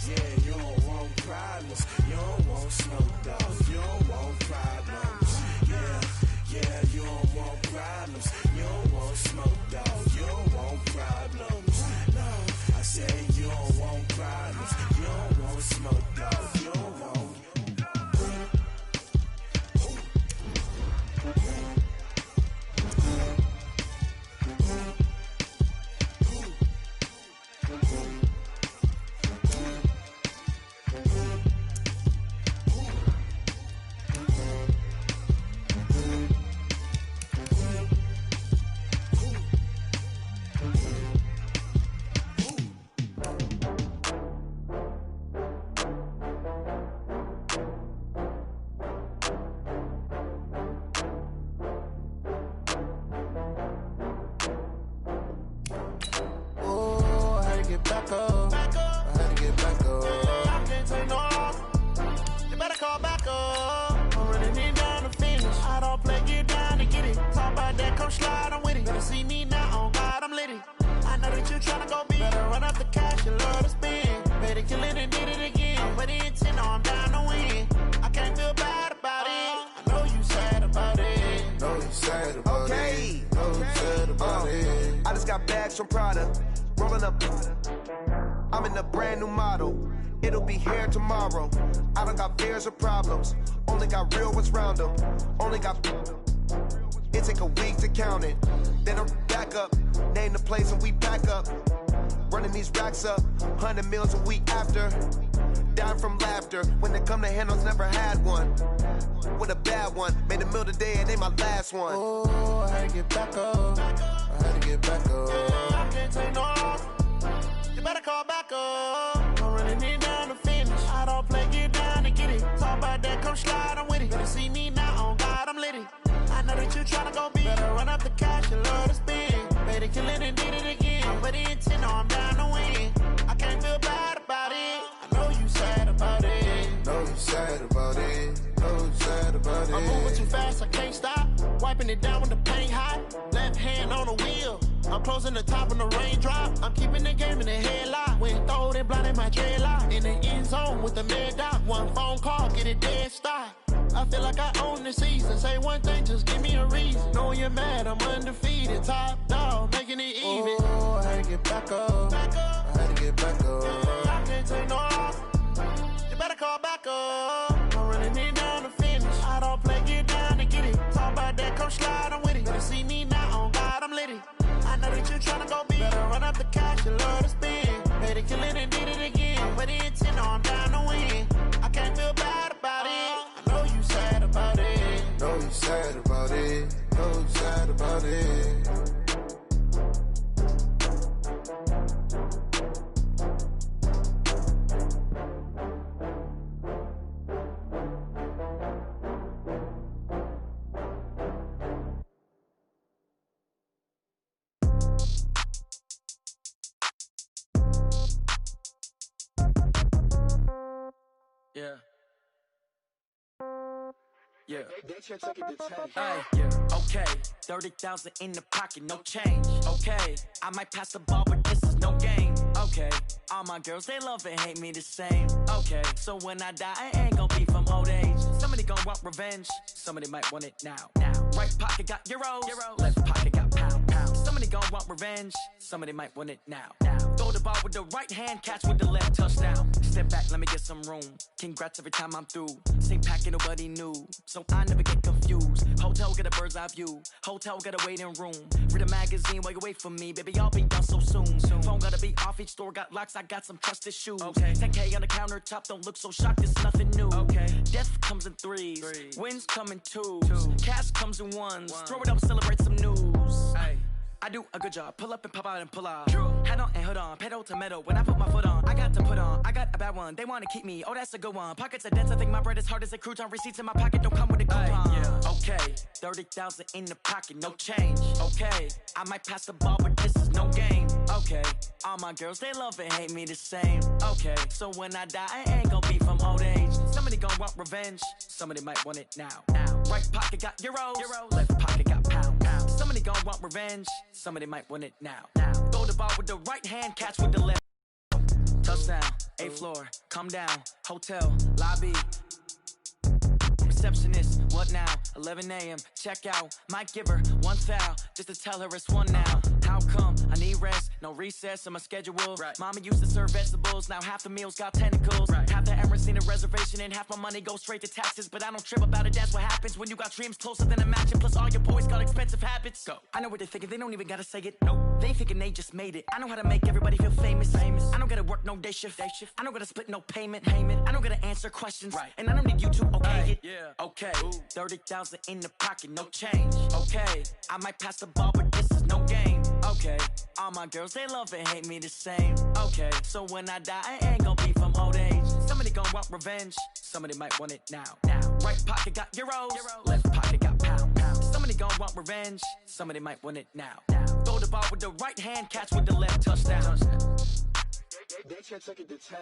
Yeah, you don't want problems. You don't want smoke, dog. You don't want problems. Yeah, you don't want problems. You don't want smoke, dog. You don't want problems. No, I said you don't want problems. You don't want smoke, dog. You don't want. From Prada, rolling up. I'm in a brand new model. It'll be here tomorrow. I don't got fears or problems. Only got real ones round them. Only got. It take a week to count it. Then I'm back up. Name the place and we pack up. Running these racks up. 100 meals a week after. Down from laughter. When they come to handles, never had one. With a bad one. Made a meal today and ain't my last one. Oh, I had to get back up. I had to get back up. I can't take no loss. You better call back up. I'm running it down to finish. I don't play, get down and get it. Talk about that, come slide, I'm with it. Better see me now, on God, I'm litty. I know that you tryna go big. Better run up the cash, you love to spend. Better kill it and did it again. But the intent, no, I'm down to win. I can't feel bad about it. I know you sad about it. Know you sad about it. Know you sad about it. I'm moving too fast, I can't stop. Wiping it down with the paint hot. Left hand on the wheel. I'm closing the top when the raindrop. I'm keeping the game in the headlock. When throwed and blinded my dreadlock. In the end zone with the mad dot. One phone call, get it dead stop. I feel like I own the season. Say one thing, just give me a reason. Knowing you're mad, I'm undefeated. Top dog, making it even. Oh, I had to get back up. I had to get back up. I can't take no loss. You better call back up. I'm running it down to finish. I don't play, get down to get it. Talk about that, come slide, I'm with it. Better see me now, on God, I'm litty. I know that you tryna go big. Better run up the cash, you love to spend. Better kill it and did it again. But the intent, no, I'm down to win. I can't feel bad about it. I know you sad about it. Know you sad about it. Know you sad about it. Yeah. Yeah. Yeah. Okay. 30,000 in the pocket, no change. Okay. I might pass the ball, but this is no game. Okay, all my girls, they love and hate me the same. Okay, so when I die, I ain't gon' be from old age. Somebody gon' want revenge, somebody might want it now. Right pocket got euros, left pocket got pounds. Somebody gon' want revenge, somebody might want it now. Throw the ball with the right hand, catch with the left, touchdown. Step back, let me get some room. Congrats every time I'm through. Same packet, nobody new, so I never get confused. Hotel get a bird's eye view, hotel get a waiting room. Read a magazine while you wait for me, baby, I'll be done so soon. Phone gotta be off, each store got locks, I got some trusted shoes. 10K on the countertop, don't look so shocked, it's nothing new. Death comes in threes, wins come in twos, cash comes in ones. Throw it up, celebrate some news. I do a good job, pull up and pop out and pull out. Hat on and hood on, pedal to metal. When I put my foot on, I got to put on. I got a bad one, they wanna keep me, oh that's a good one. Pockets are dense, I think my bread is hard as a crouton. Receipts in my pocket don't come with a coupon. Okay, 30,000 in the pocket, no change. Okay, I might pass the ball, but this is no game. Okay, all my girls, they love and hate me the same. Okay, so when I die, I ain't gon' be from old age. Somebody gon' want revenge, somebody might want it now. Right pocket got euros, left pocket got pounds. Somebody gon' want revenge, somebody might want it now. Throw the ball with the right hand, catch with the left. Touchdown, 8th floor, come down, hotel, lobby. Receptionist, what now? 11 a.m., check out. Might give her one foul, just to tell her it's one now. How come? I need rest, no recess in my schedule. Mama used to serve vegetables, now half the meals got tentacles. Half the Emirates need a reservation and half my money goes straight to taxes. But I don't trip about it, that's what happens when you got dreams closer than a matching. Plus all your boys got expensive habits. Go. I know what they're thinking, they don't even gotta say it. Nope. They thinking they just made it. I know how to make everybody feel famous. I don't gotta work no day shift. I don't gotta split no payment. I don't gotta answer questions. And I don't need you to okay it. Okay, 30,000 in the pocket, no change. Okay, I might pass the ball, but this is no game. Okay, all my girls, they love and hate me the same. Okay, so when I die, I ain't gon' be from old age. Somebody gon' want revenge, somebody might want it now. Right pocket got euros, left pocket got pounds. Somebody gon' want revenge, somebody might want it now. Throw the ball with the right hand, catch with the left, touchdown. They can't take it to 10.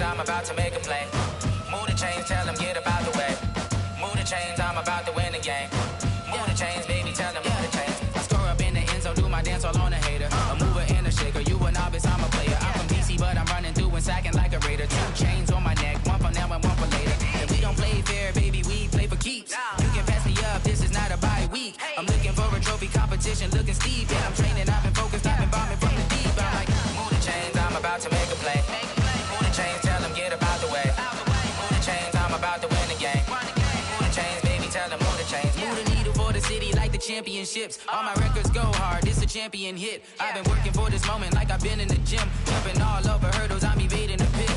I'm about to make a play. Move the chains, tell them get up out the way. Move the chains, I'm about to win the game. Move the chains, baby, tell them move the chains. I score up in the end zone, do my dance all on a hater. A mover and a shaker, you a novice, I'm a player. I'm from DC, but I'm running through and sacking like a raider. 2 chains on my neck, one for now and one for later. And we don't play fair, baby, we play for keeps. You can pass me up, this is not a bye week. I'm looking for a trophy competition, looking steep. And I'm training, I've been focused, I've been bombing from the deep. I'm like, move the chains, I'm about to make a play. Move the chains, tell them get up out the way. Move the chains, I'm about to win the game. Move the chains, baby, tell them move the chains. Move the needle for the city like the championships. All my records go hard, this a champion hit. I've been working for this moment like I've been in the gym. Jumping all over hurdles, I'm evading the pit.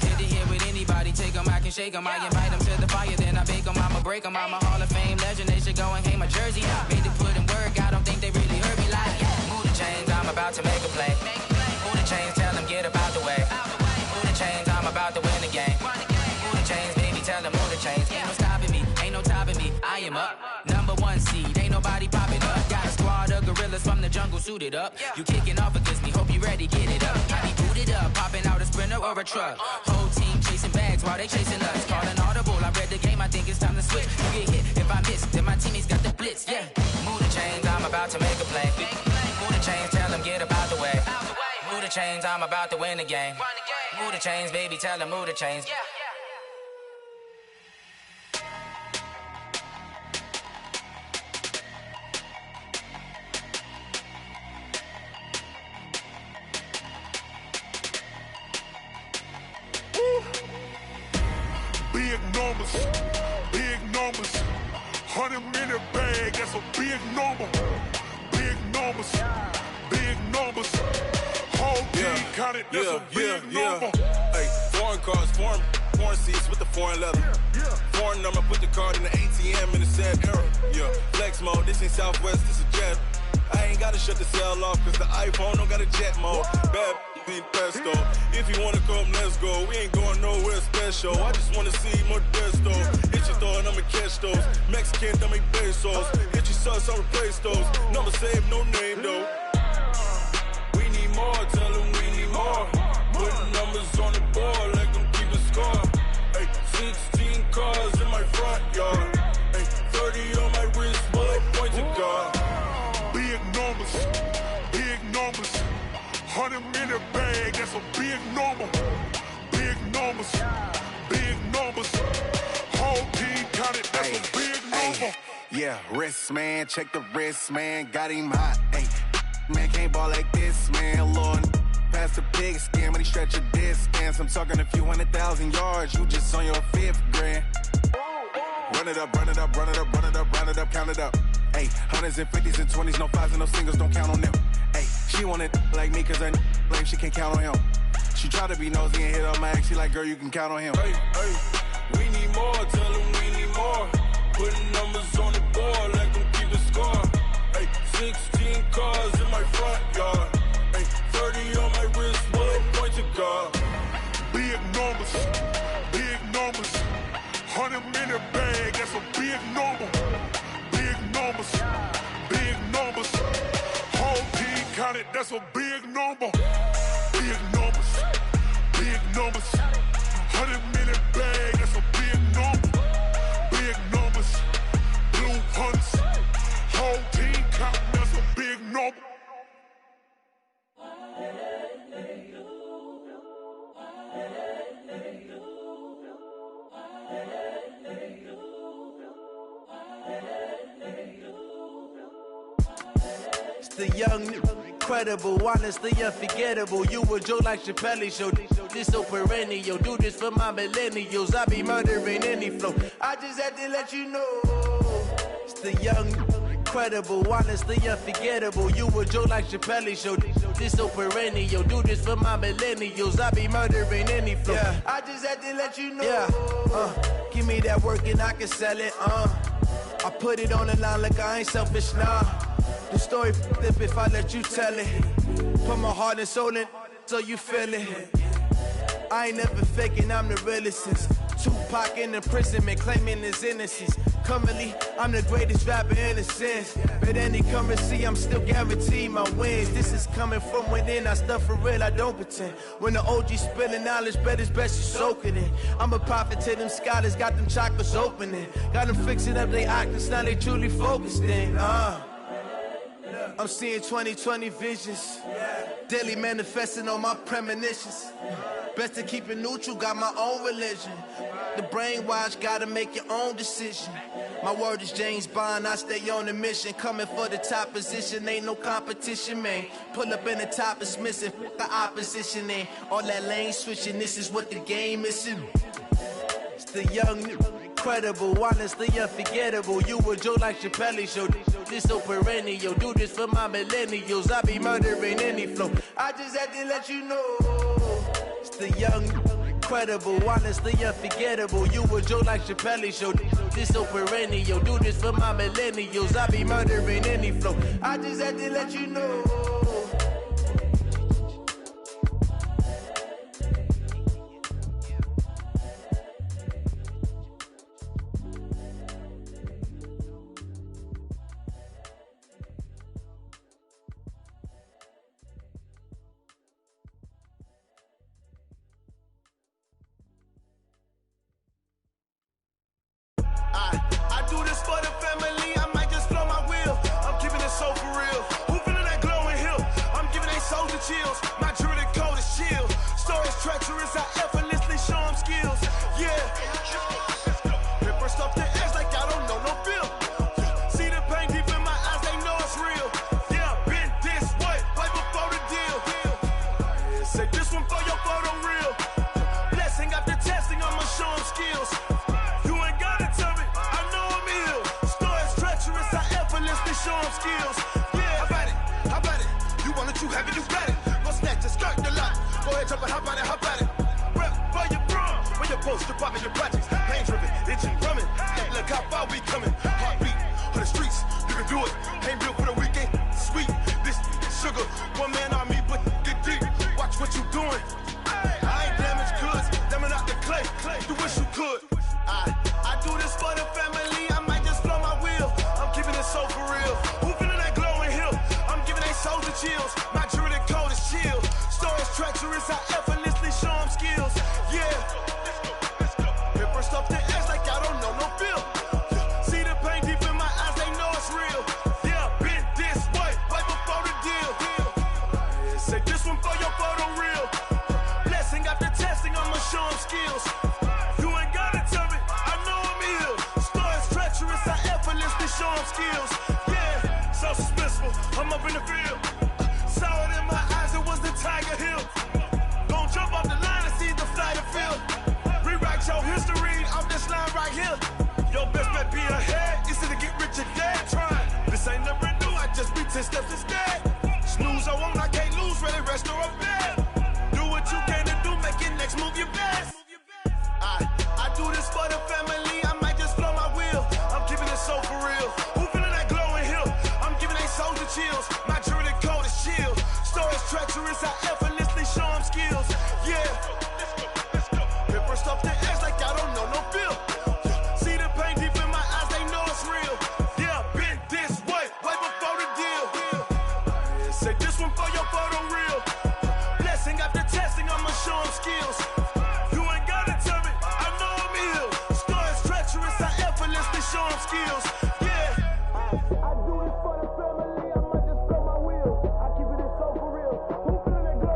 Hit to hit with anybody, take them, I can shake them. I invite them to the fire, then I bake them, I'ma break them. I'm a Hall of Fame legend, they should go and hang my jersey. Made to put in work, I don't think they really heard me like. Move the chains, I'm about to make a play. Move the chains, tell them get up out the way. Move the chains, I'm about to win the game. Move the chains, baby, tell them move the chains. Ain't no stopping me, ain't no topping me, I am up. #1 seed, ain't nobody popping up. Got a squad of gorillas from the jungle suited up. You kicking off against me, hope you ready, get it up. I be booted up, popping out a Sprinter or a truck. Whole team chasing bags while they chasing us. Calling audible, I read the game, I think it's time to switch. You get hit, if I miss, then my teammates got the blitz, yeah. Move the chains, I'm about to make a play. Move the chains, tell them get up out the way. Move the chains, I'm about to win the game. Move the chains, baby, tell them move the chains. Big numbers, big numbers. 100-minute bag, that's a big number. Big numbers, big numbers. Whole team counted, that's a big number. Hey, foreign cars, foreign. porn seats with the foreign leather. Foreign number, put the card in the ATM in the sad era. Yeah, flex mode, this ain't Southwest, this is jet. I ain't gotta shut the cell off, cause the iPhone don't got a jet mode. Bad be pesto. If you wanna come, let's go. We ain't going nowhere special. I just wanna see more Modesto. Hit your throw and I'ma catch those. Mexican, dummy pesos. Hit your sus, I'll replace those. Number save, no name though. We need more, tell them we need more. Putting numbers on the board, let them keep a score. Ay, 16 cars in my front yard. Ay, 30 on my wrist, bullet point to God. Big numbers, big numbers. 100 minute bag, that's a big number. Big numbers, big numbers. Whole team counted, that's a big number. Yeah, wrist man, check the wrist man, got him hot. Ay, man can't ball like this, man. Lord, past the pig skin when he stretch a distance. I'm talking a few 100,000 yards, you just on your 5th grand. Run it up, run it up, run it up, run it up, run it up, count it up. Ay, hundreds and 50s and 20s, no 5s and no singles, don't count on them. Ay, she wanted like me cause her lame, she can't count on him. She tried to be nosy and hit on my ex, she like, girl, you can count on him. Hey, hey, we need more, tell them we need more. Putting numbers on the board, let them keep the score. Hey, 16 cars in my front yard. Hey, 30 on my wrist, bullet point to God. Big numbers, big numbers. 100 minute bag, that's a big number. Big numbers, big numbers. Whole team counted, that's a big number. Big numbers, big numbers. 100 minute bag, that's a big number. Big numbers, blue hunts. Whole team counting, that's a big number. The young, incredible, honestly unforgettable. You a Joe like Chappelle show. This so perennial. Do this for my millennials. I be murdering any flow. I just had to let you know. It's the young, incredible, honestly unforgettable. You a Joe like Chappelle show. This so perennial. Do this for my millennials. I be murdering any flow. Yeah. I just had to let you know. Yeah. Give me that work and I can sell it. I put it on the line like I ain't selfish, nah. The story flip if I let you tell it. Put my heart and soul in so you feel it. I ain't never faking, I'm the realest since Tupac in imprisonment, claiming his innocence. Currently, I'm the greatest rapper in a sense. But any currency, I'm still guaranteed my wins. This is coming from within, I stuff for real, I don't pretend. When the OG spilling knowledge, bet it's best you soak it in. I'm a prophet to them scholars, got them chakras opening. Got them fixing up they octaves, now they truly focused in. I'm seeing 2020 visions, daily manifesting on my premonitions. Best to keep it neutral, got my own religion. The brainwash, gotta make your own decision. My word is James Bond, I stay on a mission. Coming for the top position, ain't no competition, man. Pull up in the top, it's missing, the opposition ain't. All that lane switching, this is what the game is. It's the young, incredible, honestly unforgettable. You a Joe like Chappelle show. This so perennial. Do this for my millennials. I be murdering any flow. I just had to let you know. It's the young, incredible, honestly unforgettable. You a Joe like Chappelle show. This so perennial. Do this for my millennials. I be murdering any flow. I just had to let you know. I do this for the family, I might just blow my wheel. I'm keeping it so for real. Who feeling that glowing hill? I'm giving they soldier chills. My jewelry code is chill. Stories treacherous, I effortlessly show them skills. Yeah. Paper stuff to edge like I don't know no feel. See the pain deep in my eyes, they know it's real. Yeah, been this way, way before the deal. Say this one for your photo reel. Blessing after testing, I'ma show them skills. Show them skills. Yeah, how about it? How about it? You want it, you have it, you got it. Go snatch it, skirt the lot. Go ahead, jump it, how about it? How about it? Rep for your bro, when your post, strip out in your projects. Pain driven, itching, drumming. Hey, look how far we coming. Heartbeat on the streets, you can do it. Ain't built for the weekend. Sweet, this sugar, one man army, but get deep. Watch what you doing. I ain't damaged goods, damn it out the clay. You wish you could. I do this for the family. I might just blow my wheel. I'm keeping it so for real. Who feeling that glowing hill? I'm giving they soldier chills. My jewelry code is chill. Stories treacherous, I effortlessly show them skills. Yeah. Hip first off the edge like I don't know no feel. See the pain deep in my eyes, they know it's real. Yeah, been this way, right before the deal. Say this one for your photo real. Blessing after testing, I'ma show them skills. You ain't gotta tell me, I know I'm ill. Stories treacherous, I effortlessly show them skills. Yeah, so suspenseful, I'm up in the field. Saw it in my eyes, it was the Tiger Hill. Gon' jump off the line and see the flight of field. Rewrite your history off this line right here. Your best bet be ahead, it's to get rich or dead trying. This ain't never new, I just be 10 steps instead. Snooze I won't, I can't lose, ready, rest or a bed. Do what you can to do, make it next move your best. I do this for the family, I might just blow my wheel. I'm keeping it so for real. Who feeling that glowing hill? I'm giving they soldier chills. My jewelry code is chill. Stories treacherous, I effortlessly show them skills. Yeah. Hip first off the edge like I don't know no feel. See the pain deep in my eyes, they know it's real. Yeah, been this way, way before the deal. Say this one for your photo real. Blessing after testing, I'ma show them skills. You ain't gotta tell me, I know I'm ill. Stories treacherous, I effortlessly show them skills. Yeah. I do this for the family, I might just blow my wheel. I keep it so for real. Who feeling that glow?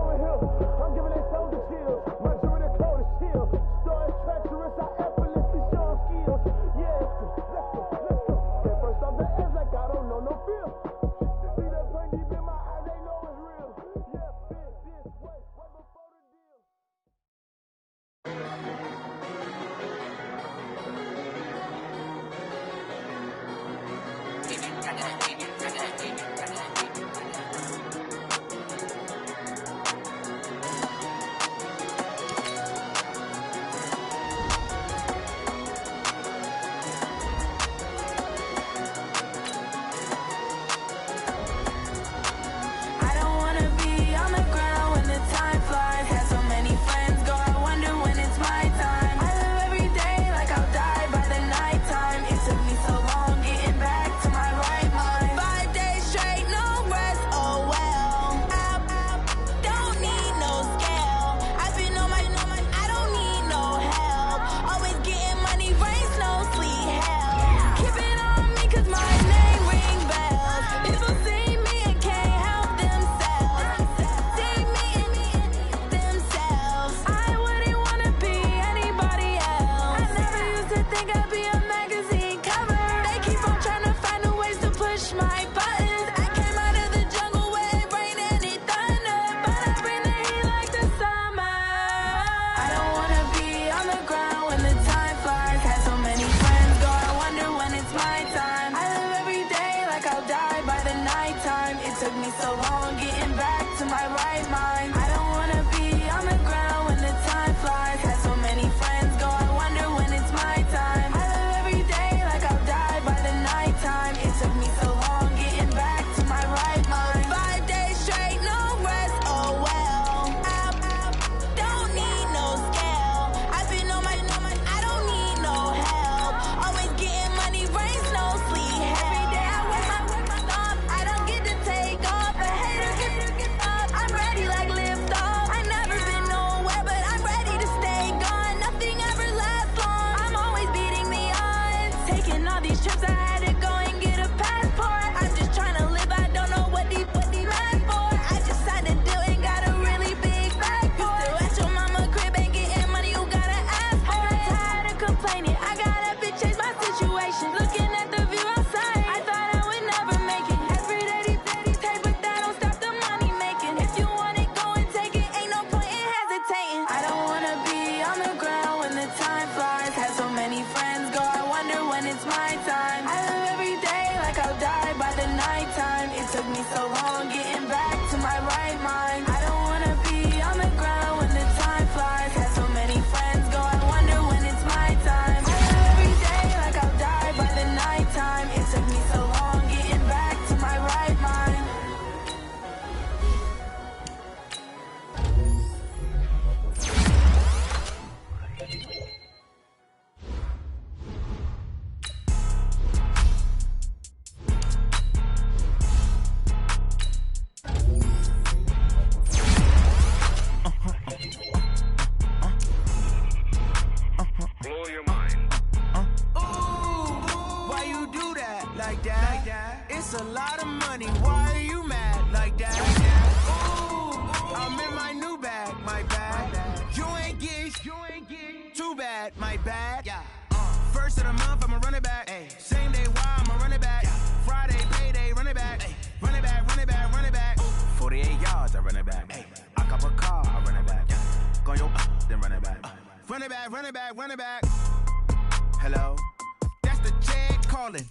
bag. Yeah. First of the month, I'ma run it back. Ay. Same day, why I'ma run it back. Yeah. Friday, payday, run it back. Ay. Run it back, run it back, run it back. 48 yards, I run it back. Ay. I cop a car, I run it back. Yeah. Go your then run it back. Run it back, run it back, run it back. Hello? That's the Jag calling.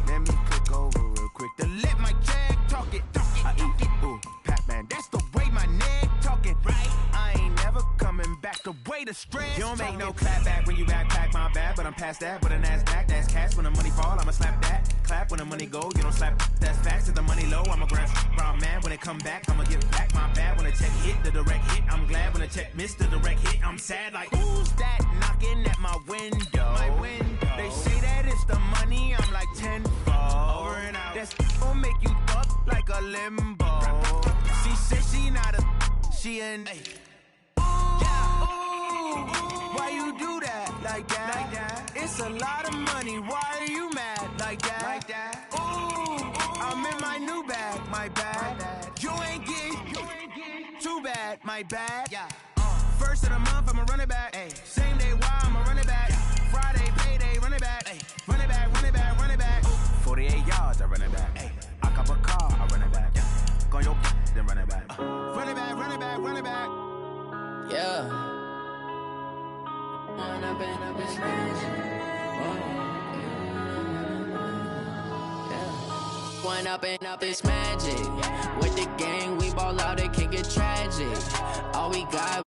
Let me click over real quick to let my Jag talk it. I eat it, ooh, Pac-Man. That's the way my neck talking, right? I ain't never coming back the way the stress. You don't make no clap back when you backpack my bad, but I'm past that. With a NASDAQ, that's cash. When the money fall, I'ma slap that. Clap when the money go, you don't slap. That's facts. To the money low, I'ma grab brown man. When it come back, I'ma give back my bad. When the check hit, the direct hit, I'm glad. When the check missed, the direct hit, I'm sad. Like, who's that knocking at my window? My window. They say that it's the money, I'm like tenfold. Over and out. That's gon' make you up like a limbo. She said she not a, she an. Why you do that like that? Like that? It's a lot of money. Why are you mad like that? Like that? Ooh, I'm in my new bag, my bad. You ain't get too bad, my bad. Yeah. First of the month, I'ma run it back. Ay. Same day, why I'ma run it back. Yeah. Friday, payday, run it back. Ay. Run it back, run it back, run it back. 48 yards, I run it back. Ay. I cop a car, I run it back. Yeah. Go your then run it back. Run it back, run it back, run it back. Yeah. One up and up is magic. One up and up is magic. With the gang, we ball out, it can get tragic. All we got.